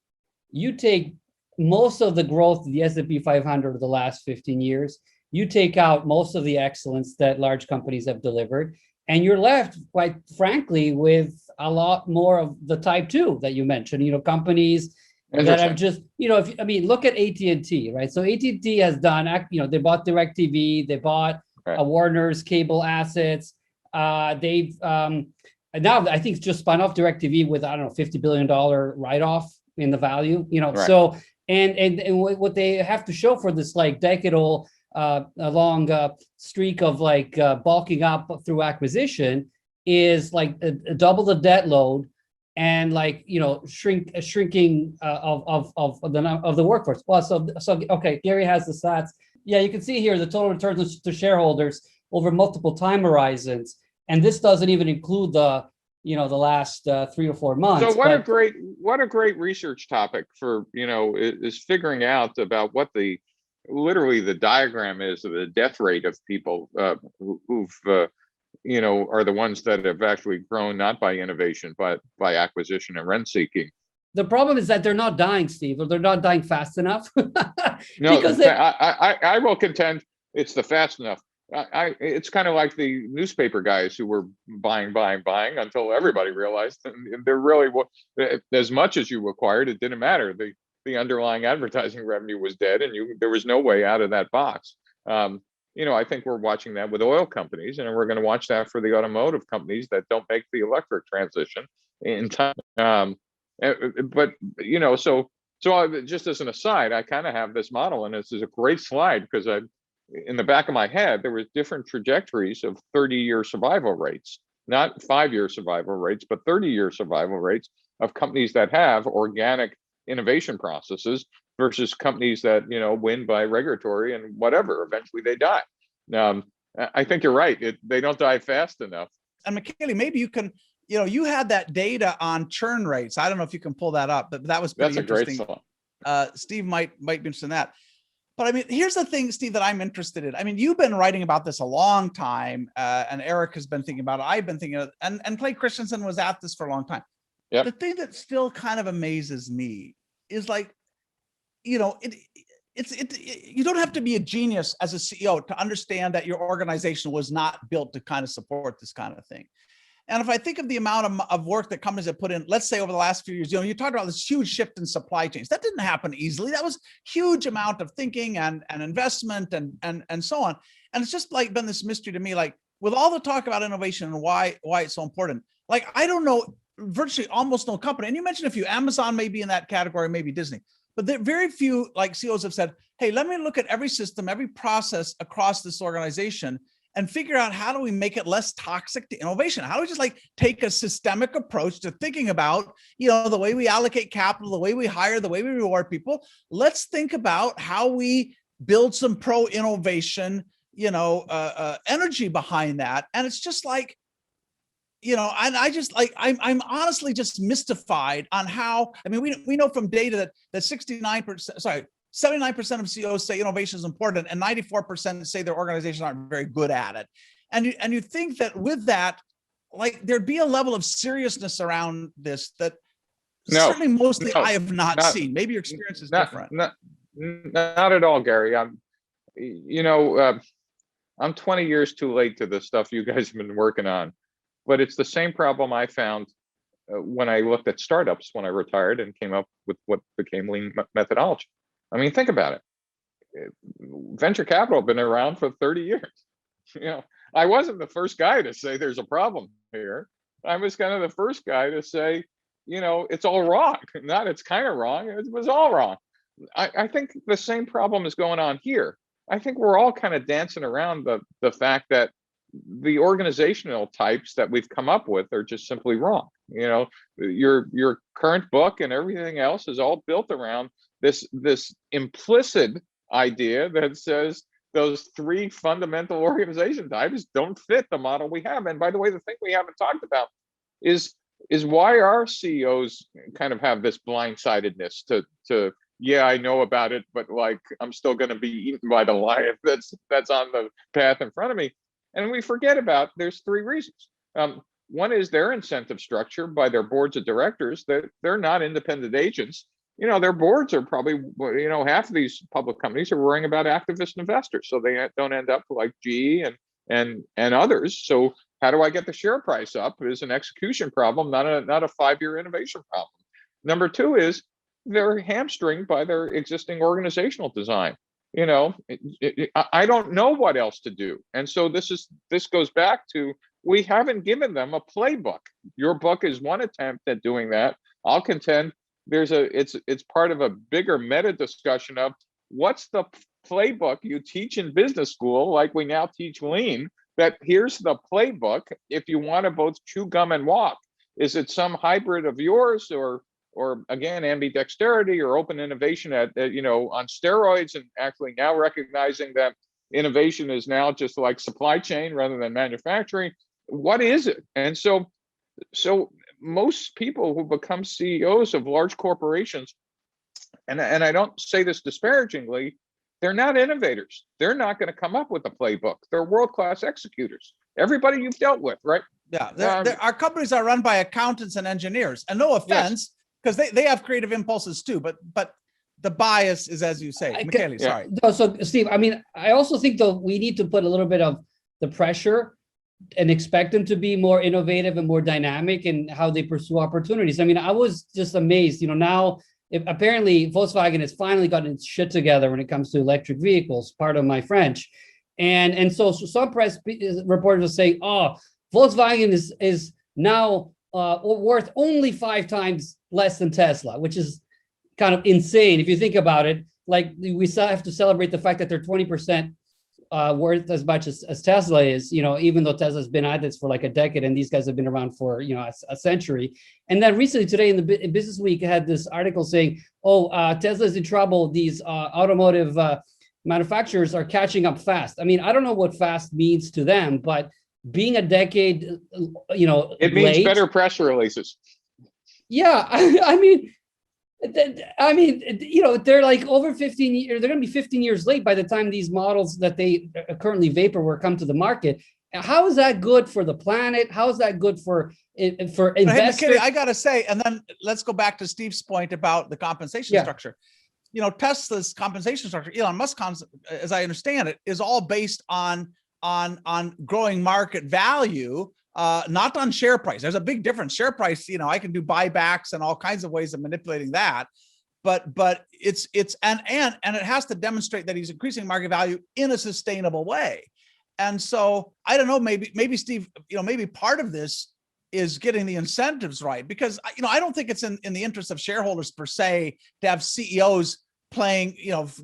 you take most of the growth of the S&P 500 of the last 15 years, you take out most of the excellence that large companies have delivered, and you're left, quite frankly, with a lot more of the type 2 that you mentioned, companies that have just, look at AT&T, right? So AT&T has done, they bought DirecTV, they bought Warner's cable assets. They've now I think just spun off DirecTV with, $50 billion write-off in the value, so, and what they have to show for this decade-old long streak of bulking up through acquisition is double the debt load and shrinking of the workforce. Well, so okay, Gary has the stats. Yeah, you can see here the total returns to shareholders over multiple time horizons, and this doesn't even include the last 3 or 4 months. So what a great research topic for is figuring out about what literally the diagram is of the death rate of people who've are the ones that have actually grown not by innovation but by acquisition and rent seeking. The problem is that they're not dying, Steve, or they're not dying fast enough. No, because I will contend it's the fast enough. It's kind of like the newspaper guys who were buying until everybody realized they're really as much as you acquired, it didn't matter. The underlying advertising revenue was dead, and there was no way out of that box. I think we're watching that with oil companies, and we're going to watch that for the automotive companies that don't make the electric transition in time. But so just as an aside, I kind of have this model, and this is a great slide because in the back of my head, there was different trajectories of 30-year survival rates, not 5-year survival rates, but 30-year survival rates of companies that have organic innovation processes versus companies that win by regulatory and whatever. Eventually, they die. I think you're right. They don't die fast enough. And Michele, maybe you can. You had that data on churn rates. I don't know if you can pull that up, but that was pretty interesting. Great song. Steve might be interested in that. But here's the thing, Steve, that I'm interested in. You've been writing about this a long time, and Eric has been thinking about it. I've been thinking of it, and Clay Christensen was at this for a long time. Yep. The thing that still kind of amazes me is you don't have to be a genius as a CEO to understand that your organization was not built to kind of support this kind of thing. And if I think of the amount of work that companies have put in, let's say over the last few years, you talked about this huge shift in supply chains. That didn't happen easily. That was huge amount of thinking and investment and so on. And it's just been this mystery to me, with all the talk about innovation and why it's so important. I don't know virtually almost no company. And you mentioned a few, Amazon may be in that category, maybe Disney, but there very few CEOs have said, hey, let me look at every system, every process across this organization and figure out how do we make it less toxic to innovation? How do we just take a systemic approach to thinking about, the way we allocate capital, the way we hire, the way we reward people? Let's think about how we build some pro-innovation, energy behind that. And it's just like, and I just like, I'm honestly just mystified on how, I mean, we know from data that 79% of CEOs say innovation is important, and 94% say their organizations aren't very good at it. And you think that with that, like, there'd be a level of seriousness around this that certainly mostly I have not seen. Maybe your experience is different. Not at all, Gary. I'm 20 years too late to the stuff you guys have been working on, but it's the same problem I found when I looked at startups when I retired and came up with what became lean methodology. I mean, think about it. Venture capital has been around for 30 years. I wasn't the first guy to say there's a problem here. I was kind of the first guy to say, it's all wrong. Not it's kind of wrong. It was all wrong. I think the same problem is going on here. I think we're all kind of dancing around the fact that the organizational types that we've come up with are just simply wrong. Your current book and everything else is all built around this implicit idea that says those three fundamental organization types don't fit the model we have. And by the way, the thing we haven't talked about is why our CEOs kind of have this blindsidedness to yeah, I know about it, but like I'm still going to be eaten by the lion that's on the path in front of me. And we forget about there's three reasons. One is their incentive structure by their boards of directors, that they're not independent agents. Their boards are probably, half of these public companies are worrying about activist investors, so they don't end up like GE and others. So how do I get the share price up is an execution problem, not a 5-year innovation problem. Number two is they're hamstringed by their existing organizational design. I don't know what else to do. And so this goes back to, we haven't given them a playbook. Your book is one attempt at doing that. I'll contend it's part of a bigger meta discussion of what's the playbook you teach in business school, like we now teach lean, that here's the playbook if you want to both chew gum and walk. Is it some hybrid of yours, or again, ambidexterity or open innovation on steroids, and actually now recognizing that innovation is now just like supply chain rather than manufacturing? What is it? And so most people who become CEOs of large corporations, and I don't say this disparagingly, they're not innovators. They're not going to come up with a playbook. They're world-class executors. Everybody you've dealt with, right? Yeah, our companies are run by accountants and engineers, and no offense, because they have creative impulses too, but the bias is, as you say. Michele, sorry. No, so Steve, I mean, I also think though we need to put a little bit of the pressure and expect them to be more innovative and more dynamic in how they pursue opportunities. I mean, I was just amazed, now apparently Volkswagen has finally gotten its shit together when it comes to electric vehicles, part of my French. And so some press reporters are saying, oh, Volkswagen is now worth only 5 times less than Tesla, which is kind of insane if you think about it. Like, we still have to celebrate the fact that they're 20% worth as much as Tesla is, even though Tesla's been at this for like a decade and these guys have been around for, a century. And then recently today in the Business Week, I had this article saying, Tesla's in trouble. These automotive manufacturers are catching up fast. I mean, I don't know what fast means to them, but being a decade, it means late, better press releases. Yeah, I mean, they're like over 15 years. They're going to be 15 years late by the time these models that they currently vaporware come to the market. How is that good for the planet? How is that good for investors? Hey, McKinney, I got to say, and then let's go back to Steve's point about the compensation structure. Tesla's compensation structure, Elon Musk, as I understand it, is all based on growing market value, not on share price. There's a big difference. Share price, I can do buybacks and all kinds of ways of manipulating that, but it's and it has to demonstrate that he's increasing market value in a sustainable way. And so I don't know, maybe Steve, maybe part of this is getting the incentives right, because I don't think it's in the interest of shareholders per se to have CEOs playing,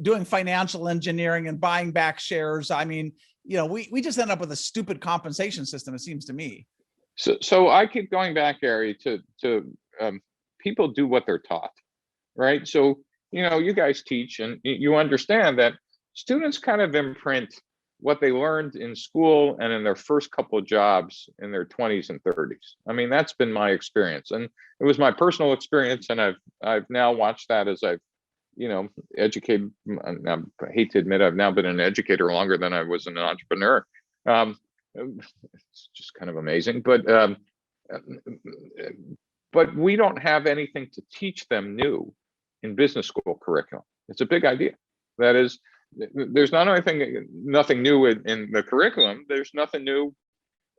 doing financial engineering and buying back shares. I mean, we just end up with a stupid compensation system, it seems to me. So I keep going back, Gary, to people do what they're taught, right? So, you guys teach and you understand that students kind of imprint what they learned in school and in their first couple of jobs in their 20s and 30s. I mean, that's been my experience, and it was my personal experience. And I've now watched that as I've, educated. I hate to admit, I've now been an educator longer than I was an entrepreneur. It's just kind of amazing, but we don't have anything to teach them new in business school curriculum. It's a big idea. That is, there's nothing new in the curriculum. There's nothing new,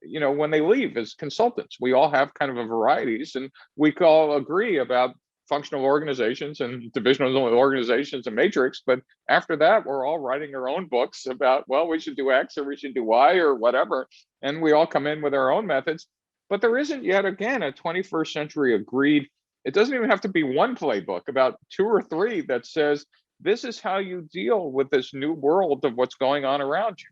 when they leave as consultants. We all have kind of a varieties, and we can all agree about functional organizations and divisional organizations and matrix. But after that, we're all writing our own books about, well, we should do X or we should do Y or whatever. And we all come in with our own methods. But there isn't yet, again, a 21st century agreed. It doesn't even have to be one playbook, about 2 or 3 that says, this is how you deal with this new world of what's going on around you.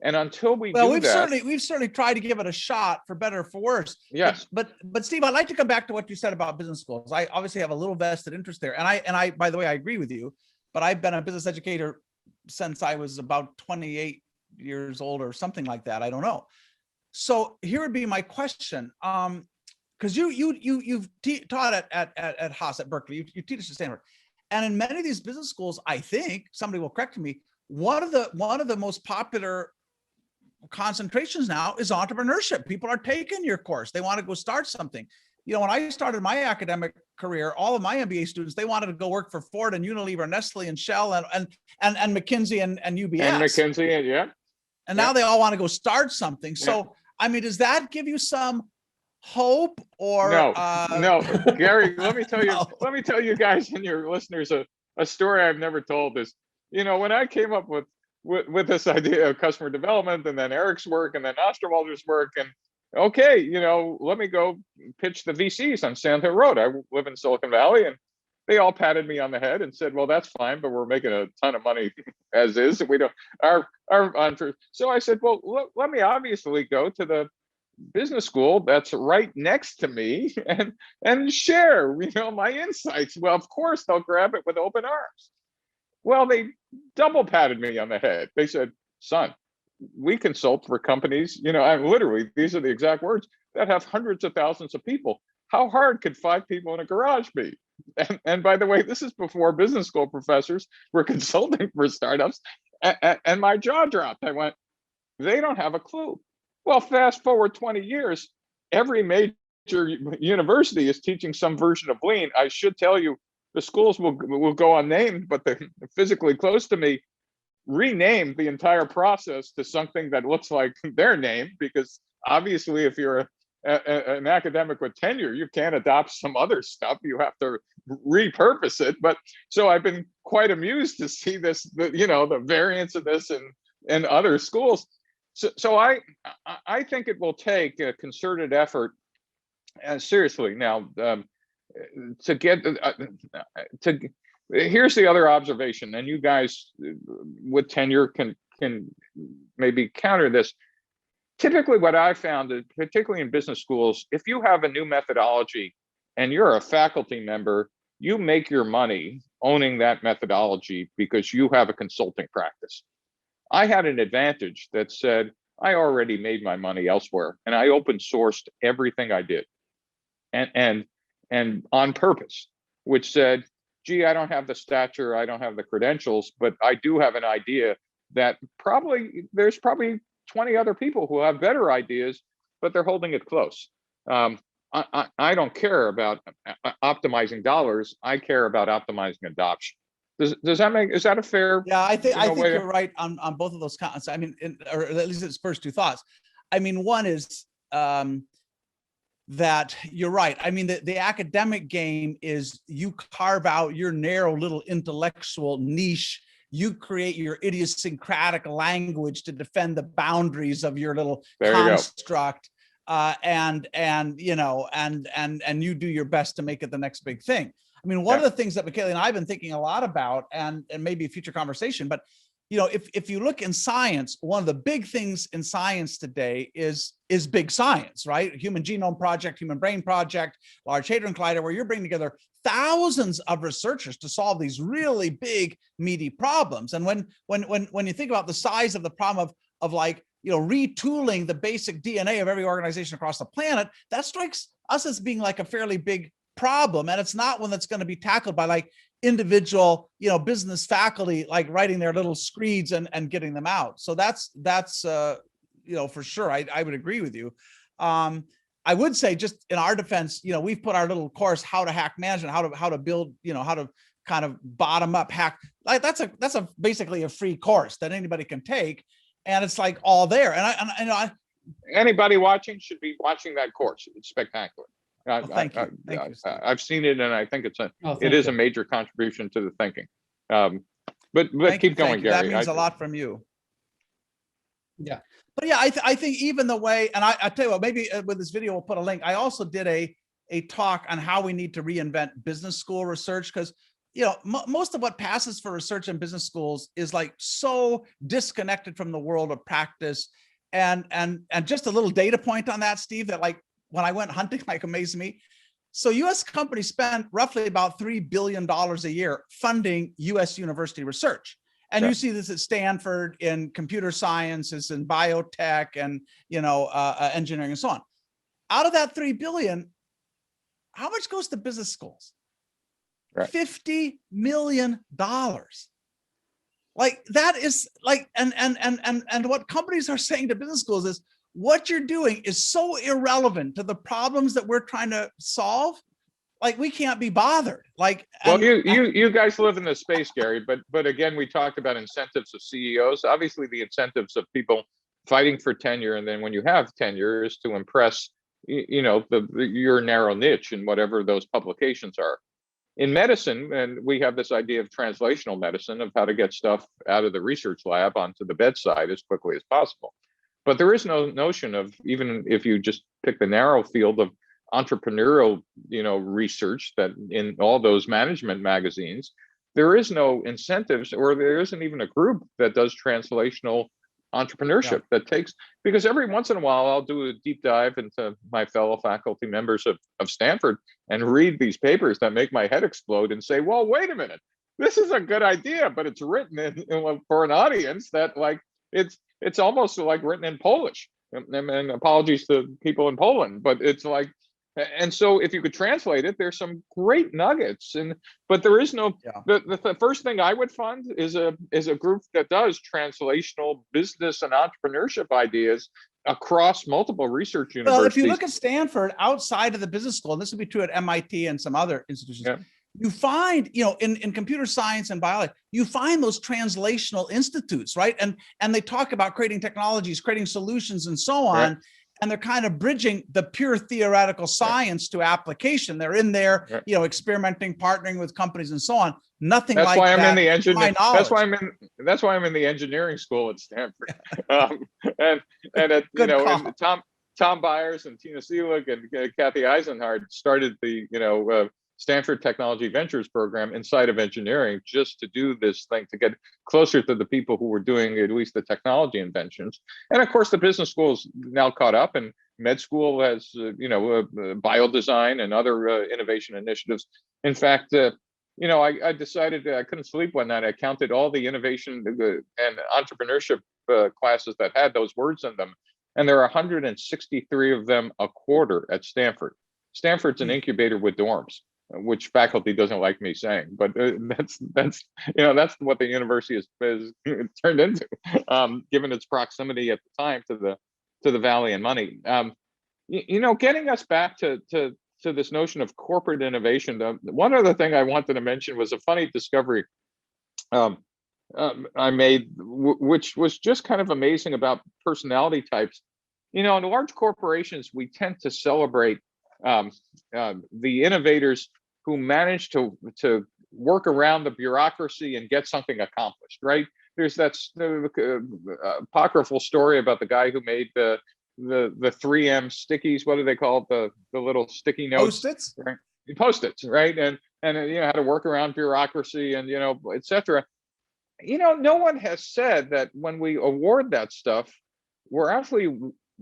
And until we've certainly tried to give it a shot, for better or for worse. Yes. But Steve, I'd like to come back to what you said about business schools. I obviously have a little vested interest there. And I, by the way, I agree with you, but I've been a business educator since I was about 28 years old or something like that. I don't know. So here would be my question. Because you've taught at Haas at Berkeley, you teach at Stanford. And in many of these business schools, I think, somebody will correct me, one of the most popular concentrations now is entrepreneurship. People are taking your course. They want to go start something. When I started my academic career, all of my MBA students, they wanted to go work for Ford and Unilever, Nestle and Shell and McKinsey and UBS. And McKinsey, yeah. And now they all want to go start something. So, I mean, does that give you some hope or no, Gary, let me tell you guys and your listeners a story I've never told. Is, when I came up with this idea of customer development, and then Eric's work, and then Osterwalder's work, and okay, let me go pitch the VCs on Sand Hill Road. I live in Silicon Valley, and they all patted me on the head and said, well, that's fine, but we're making a ton of money as is, and we don't so I said, well, let me obviously go to the business school that's right next to me and share my insights. Well, of course they'll grab it with open arms. Well, they double patted me on the head. They said, son, we consult for companies, I'm literally, these are the exact words, that have hundreds of thousands of people. How hard could 5 people in a garage be? And by the way, this is before business school professors were consulting for startups. And my jaw dropped. I went, they don't have a clue. Well, fast forward 20 years, every major university is teaching some version of Lean. I should tell you, the schools will go unnamed, but they're physically close to me, renamed the entire process to something that looks like their name, because obviously if you're an academic with tenure, you can't adopt some other stuff. You have to repurpose it. But so I've been quite amused to see this, the variance of this in other schools. So I think it will take a concerted effort, and seriously now, to get here's the other observation, and you guys with tenure can maybe counter this. Typically what I found, particularly in business schools, if you have a new methodology and you're a faculty member, you make your money owning that methodology because you have a consulting practice. I had an advantage that said, I already made my money elsewhere, and I open sourced everything I did. And on purpose, which said, gee, I don't have the stature, I don't have the credentials, but I do have an idea that there's probably 20 other people who have better ideas, but they're holding it close. I don't care about optimizing dollars. I care about optimizing adoption. Is that a fair? Yeah, I think you're right on both of those comments. I mean, or at least its first 2 thoughts. I mean, one is that you're right. I mean, the academic game is you carve out your narrow little intellectual niche. You create your idiosyncratic language to defend the boundaries of your little construct, and you do your best to make it the next big thing. I mean, one of the things that Michaela and I have been thinking a lot about, and maybe a future conversation, but if you look in science, one of the big things in science today is big science, right? Human Genome Project, Human Brain Project, Large Hadron Collider, where you're bringing together thousands of researchers to solve these really big, meaty problems. And when you think about the size of the problem of like, retooling the basic DNA of every organization across the planet, that strikes us as being like a fairly big problem. And it's not one that's going to be tackled by like individual, business faculty, like writing their little screeds and getting them out. So that's for sure. I would agree with you. I would say, just in our defense, we've put our little course, how to hack management, how to build, how to kind of bottom up hack. Like that's basically a free course that anybody can take. And it's like all there. And anybody watching should be watching that course. It's spectacular. Thank you. I've seen it, and I think it is a major contribution to the thinking. But keep going, Gary. That means a lot from you. Yeah. But yeah, I think even the way, and I tell you what, maybe with this video we'll put a link. I also did a talk on how we need to reinvent business school research, because most of what passes for research in business schools is like so disconnected from the world of practice. And just a little data point on that, Steve, that like when I went hunting, like amazed me. So US companies spend roughly about $3 billion a year funding US university research. And you see this at Stanford in computer sciences and biotech and, engineering and so on. Out of that $3 billion, how much goes to business schools? Right. $50 million. Like that is like, and what companies are saying to business schools is, what you're doing is so irrelevant to the problems that we're trying to solve. Like we can't be bothered. Like, well, you guys live in this space, Gary. But again, we talked about incentives of CEOs. Obviously, the incentives of people fighting for tenure, and then when you have tenure, is to impress, your narrow niche in whatever those publications are. In medicine, and we have this idea of translational medicine, of how to get stuff out of the research lab onto the bedside as quickly as possible. But there is no notion of, even if you just pick the narrow field of entrepreneurial, research, that in all those management magazines, there is no incentives, or there isn't even a group that does translational entrepreneurship that takes, because every once in a while I'll do a deep dive into my fellow faculty members of Stanford and read these papers that make my head explode and say, well, wait a minute, this is a good idea, but it's written for an audience that like it's almost like written in Polish. And apologies to people in Poland, but it's like, and so if you could translate it, there's some great nuggets. But there is no, the first thing I would fund is a group that does translational business and entrepreneurship ideas across multiple research universities. Well, if you look at Stanford, outside of the business school, and this would be true at MIT and some other institutions, you find, in computer science and biology, you find those translational institutes, right? And they talk about creating technologies, creating solutions, and so on. Right. And they're kind of bridging the pure theoretical science to application. They're in there, experimenting, partnering with companies, and so on. Nothing that's like why that. I'm in the engineering. That's why I'm in the engineering school at Stanford. And and Tom Byers and Tina Seelig and Kathy Eisenhardt started the Stanford Technology Ventures program inside of engineering, just to do this thing, to get closer to the people who were doing at least the technology inventions. And of course, the business school is now caught up, and med school has, biodesign and other innovation initiatives. In fact, I decided I couldn't sleep one night. I counted all the innovation and entrepreneurship classes that had those words in them. And there are 163 of them a quarter at Stanford. Stanford's an incubator with dorms, which faculty doesn't like me saying, but that's what the university is turned into, given its proximity at the time to the Valley and money. Getting us back to this notion of corporate innovation. One other thing I wanted to mention was a funny discovery I made, which was just kind of amazing about personality types. In large corporations, we tend to celebrate the innovators who manage to work around the bureaucracy and get something accomplished, right? There's that apocryphal story about the guy who made the 3M stickies. What do they call it? The little sticky notes. Post-its? Right? Post-its, right? And how to work around bureaucracy and et cetera. No one has said that when we award that stuff, we're actually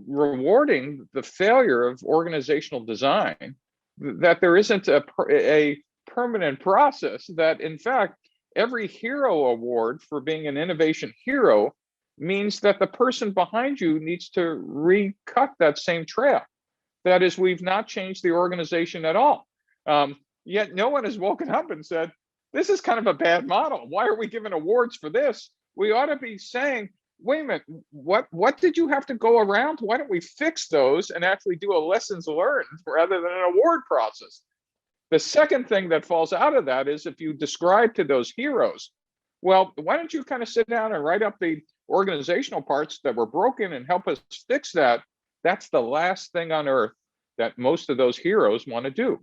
rewarding the failure of organizational design, that there isn't a permanent process that, in fact, every hero award for being an innovation hero means that the person behind you needs to recut that same trail. That is, we've not changed the organization at all. Yet no one has woken up and said, this is kind of a bad model. Why are we giving awards for this? We ought to be saying, wait a minute, what did you have to go around? Why don't we fix those and actually do a lessons learned rather than an award process? The second thing that falls out of that is if you describe to those heroes, well, why don't you kind of sit down and write up the organizational parts that were broken and help us fix that? That's the last thing on earth that most of those heroes want to do.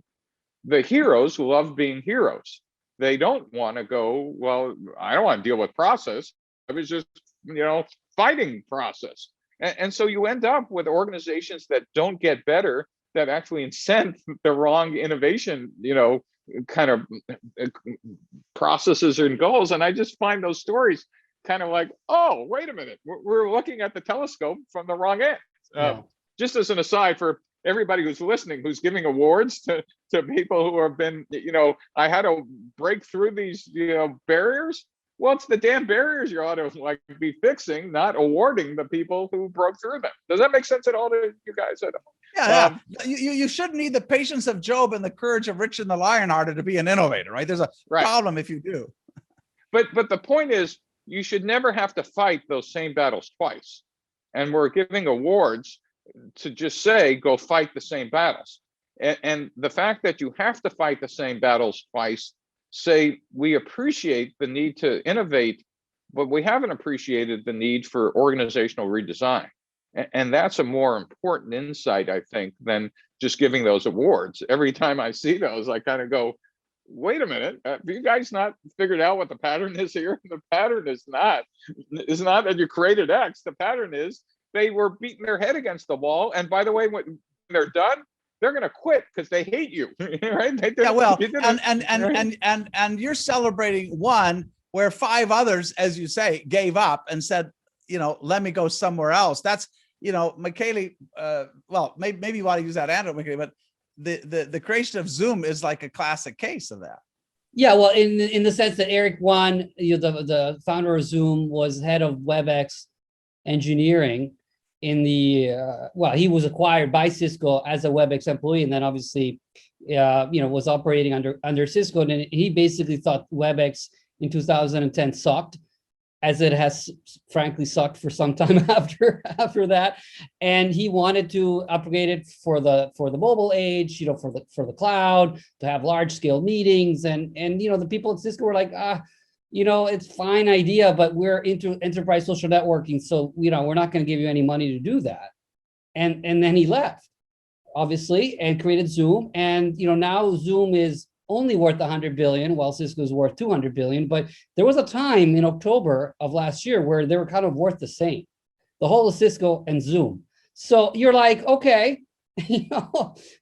The heroes love being heroes. They don't want to go, well, I don't want to deal with process. I was just, fighting process. And so you end up with organizations that don't get better, that actually incent the wrong innovation, kind of processes and goals. And I just find those stories kind of like, oh, wait a minute, we're looking at the telescope from the wrong end. Yeah. Just as an aside for everybody who's listening, who's giving awards to people who have been, I had to break through these, barriers. Well, it's the damn barriers you ought to be fixing, not awarding the people who broke through them. Does that make sense at all to you guys? Yeah. You shouldn't need the patience of Job and the courage of Richard the Lionhearted to be an innovator, right? There's a problem if you do. But the point is, you should never have to fight those same battles twice. And we're giving awards to just say, go fight the same battles. And the fact that you have to fight the same battles twice, say we appreciate the need to innovate, but we haven't appreciated the need for organizational redesign. And that's a more important insight, I think, than just giving those awards. Every time I see those, I kind of go, wait a minute, have you guys not figured out what the pattern is here? The pattern is not that you created X. The pattern is they were beating their head against the wall. And by the way, when they're done, they're going to quit because they hate you, right? And you're celebrating one where 5 others, as you say, gave up and said, let me go somewhere else. That's, Michele, well, maybe you want to use that anecdote, Michele, but the creation of Zoom is like a classic case of that. Yeah, well, in the sense that Eric Yuan, the founder of Zoom, was head of WebEx engineering in the he was acquired by Cisco as a WebEx employee, and then obviously was operating under Cisco, and he basically thought WebEx in 2010 sucked, as it has frankly sucked for some time after that, and he wanted to upgrade it for the mobile age, for the cloud, to have large scale meetings, and the people at Cisco were like, it's fine idea, but we're into enterprise social networking, so we're not going to give you any money to do that. And then he left, obviously, and created Zoom. And now Zoom is only worth 100 billion, while Cisco is worth 200 billion. But there was a time in October of last year where they were kind of worth the same, the whole of Cisco and Zoom. So you're like, okay,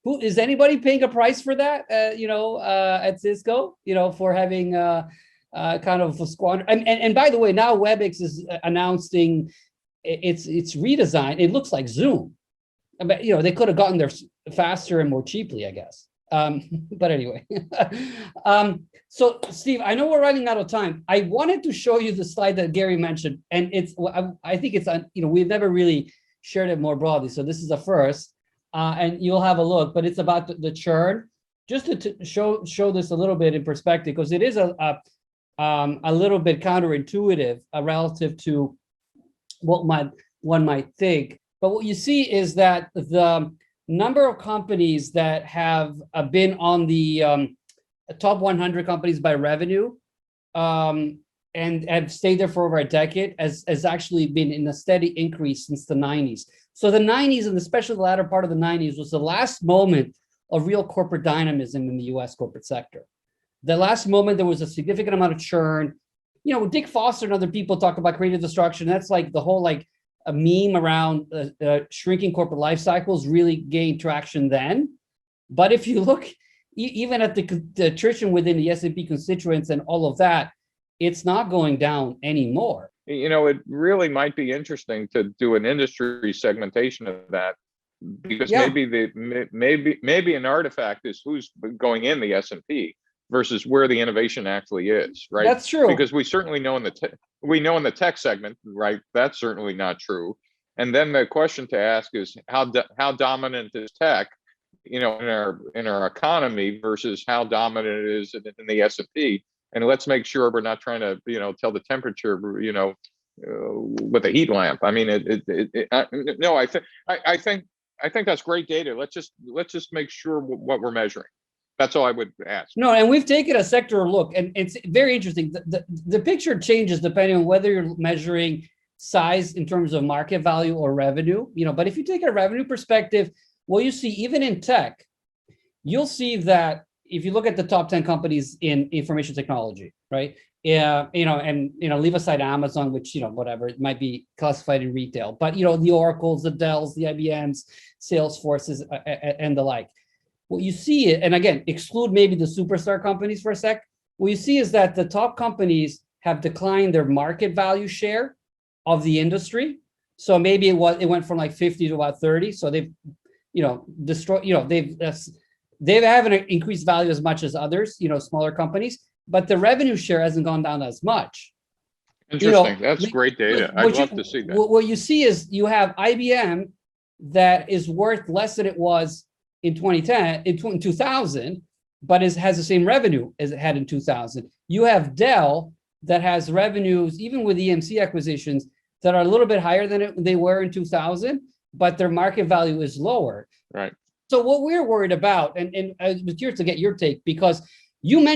who is anybody paying a price for that? At Cisco, for having kind of a squander. And by the way, now WebEx is announcing its redesign. It looks like Zoom. But they could have gotten there faster and more cheaply, I guess. But anyway, so Steve, I know we're running out of time. I wanted to show you the slide that Gary mentioned, and I think it's we've never really shared it more broadly. So this is a first, and you'll have a look. But it's about the churn, just to show this a little bit in perspective, because it is a little bit counterintuitive relative to what one might think. But what you see is that the number of companies that have been on the top 100 companies by revenue and have stayed there for over a decade has actually been in a steady increase since the 90s. So the 90s, and especially the latter part of the 90s, was the last moment of real corporate dynamism in the US corporate sector. The last moment there was a significant amount of churn. Dick Foster and other people talk about creative destruction. That's like the whole a meme around shrinking corporate life cycles really gained traction then. But if you look even at the attrition within the S&P constituents and all of that, it's not going down anymore. It really might be interesting to do an industry segmentation of that, because maybe an artifact is who's going in the S&P. versus where the innovation actually is, right? That's true. Because we certainly know in the tech segment, right? That's certainly not true. And then the question to ask is how dominant is tech, in our economy versus how dominant it is in the S&P. And let's make sure we're not trying to tell the temperature with a heat lamp. I mean, no, I think that's great data. Let's just make sure what we're measuring. That's all I would ask. No, and we've taken a sector look, and it's very interesting. The picture changes depending on whether you're measuring size in terms of market value or revenue. But if you take a revenue perspective, what you see even in tech, you'll see that if you look at the top 10 companies in information technology, right? Yeah, and leave aside Amazon, which whatever, it might be classified in retail, but the Oracles, the Dells, the IBMs, Salesforces, and the like. What you see, and again, exclude maybe the superstar companies for a sec. What you see is that the top companies have declined their market value share of the industry. So maybe it went from like 50 to about 30. So they've destroyed. They haven't increased value as much as others. Smaller companies. But the revenue share hasn't gone down as much. Interesting. That's great data. I'd love to see that. What you see is you have IBM that is worth less than it was in 2000, but has the same revenue as it had in 2000. You have Dell that has revenues, even with EMC acquisitions, that are a little bit higher than they were in 2000, but their market value is lower. Right. So what we're worried about, and I was curious to get your take, because you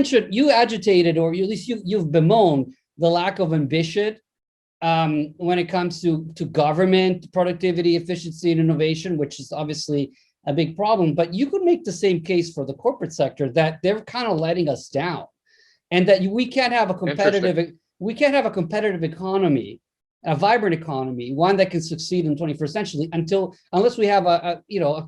agitated, or at least you've bemoaned the lack of ambition when it comes to government productivity, efficiency, and innovation, which is obviously a big problem. But you could make the same case for the corporate sector, that they're kind of letting us down, and that we can't have a competitive economy, a vibrant economy, one that can succeed in the 21st century unless we have a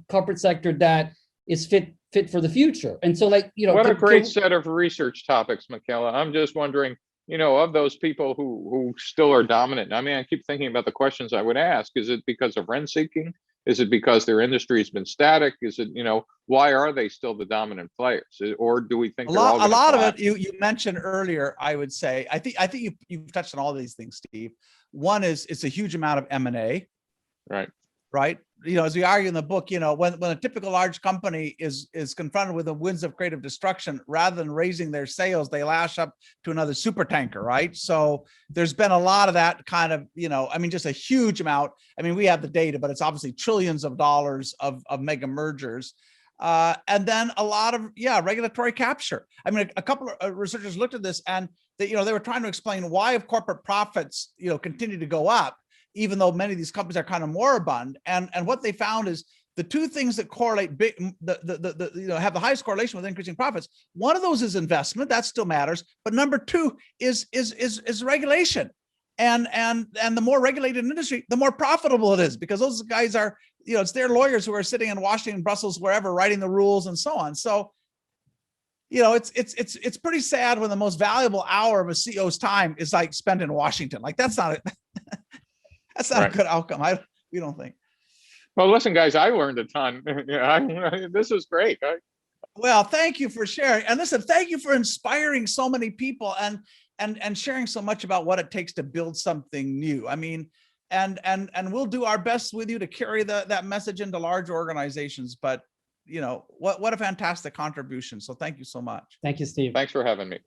corporate sector that is fit for the future. And so what a great set of research topics, Michaela. I'm just wondering, of those people who still are dominant. I mean, I keep thinking about the questions I would ask. Is it because of rent seeking? Is it because their industry has been static? Is it, why are they still the dominant players? Or do we think a lot of it you mentioned earlier? I would say, I think you've touched on all these things, Steve. One is it's a huge amount of M&A. Right. As we argue in the book, when a typical large company is confronted with the winds of creative destruction, rather than raising their sails, they lash up to another super tanker. Right. So there's been a lot of that kind of, just a huge amount. I mean, we have the data, but it's obviously trillions of dollars of mega mergers. And then a lot of, regulatory capture. I mean, a couple of researchers looked at this, and they were trying to explain why if corporate profits, continue to go up, even though many of these companies are kind of moribund. And what they found is the two things that correlate have the highest correlation with increasing profits. One of those is investment, that still matters. But number two is regulation. And the more regulated industry, the more profitable it is, because those guys are, it's their lawyers who are sitting in Washington, Brussels, wherever, writing the rules and so on. So, it's pretty sad when the most valuable hour of a CEO's time is spent in Washington. That's not that's not a good outcome. We don't think. Well, listen, guys, I learned a ton. This is great. Well, thank you for sharing. And listen, thank you for inspiring so many people and sharing so much about what it takes to build something new. I mean, and we'll do our best with you to carry that message into large organizations. But what a fantastic contribution. So thank you so much. Thank you, Steve. Thanks for having me.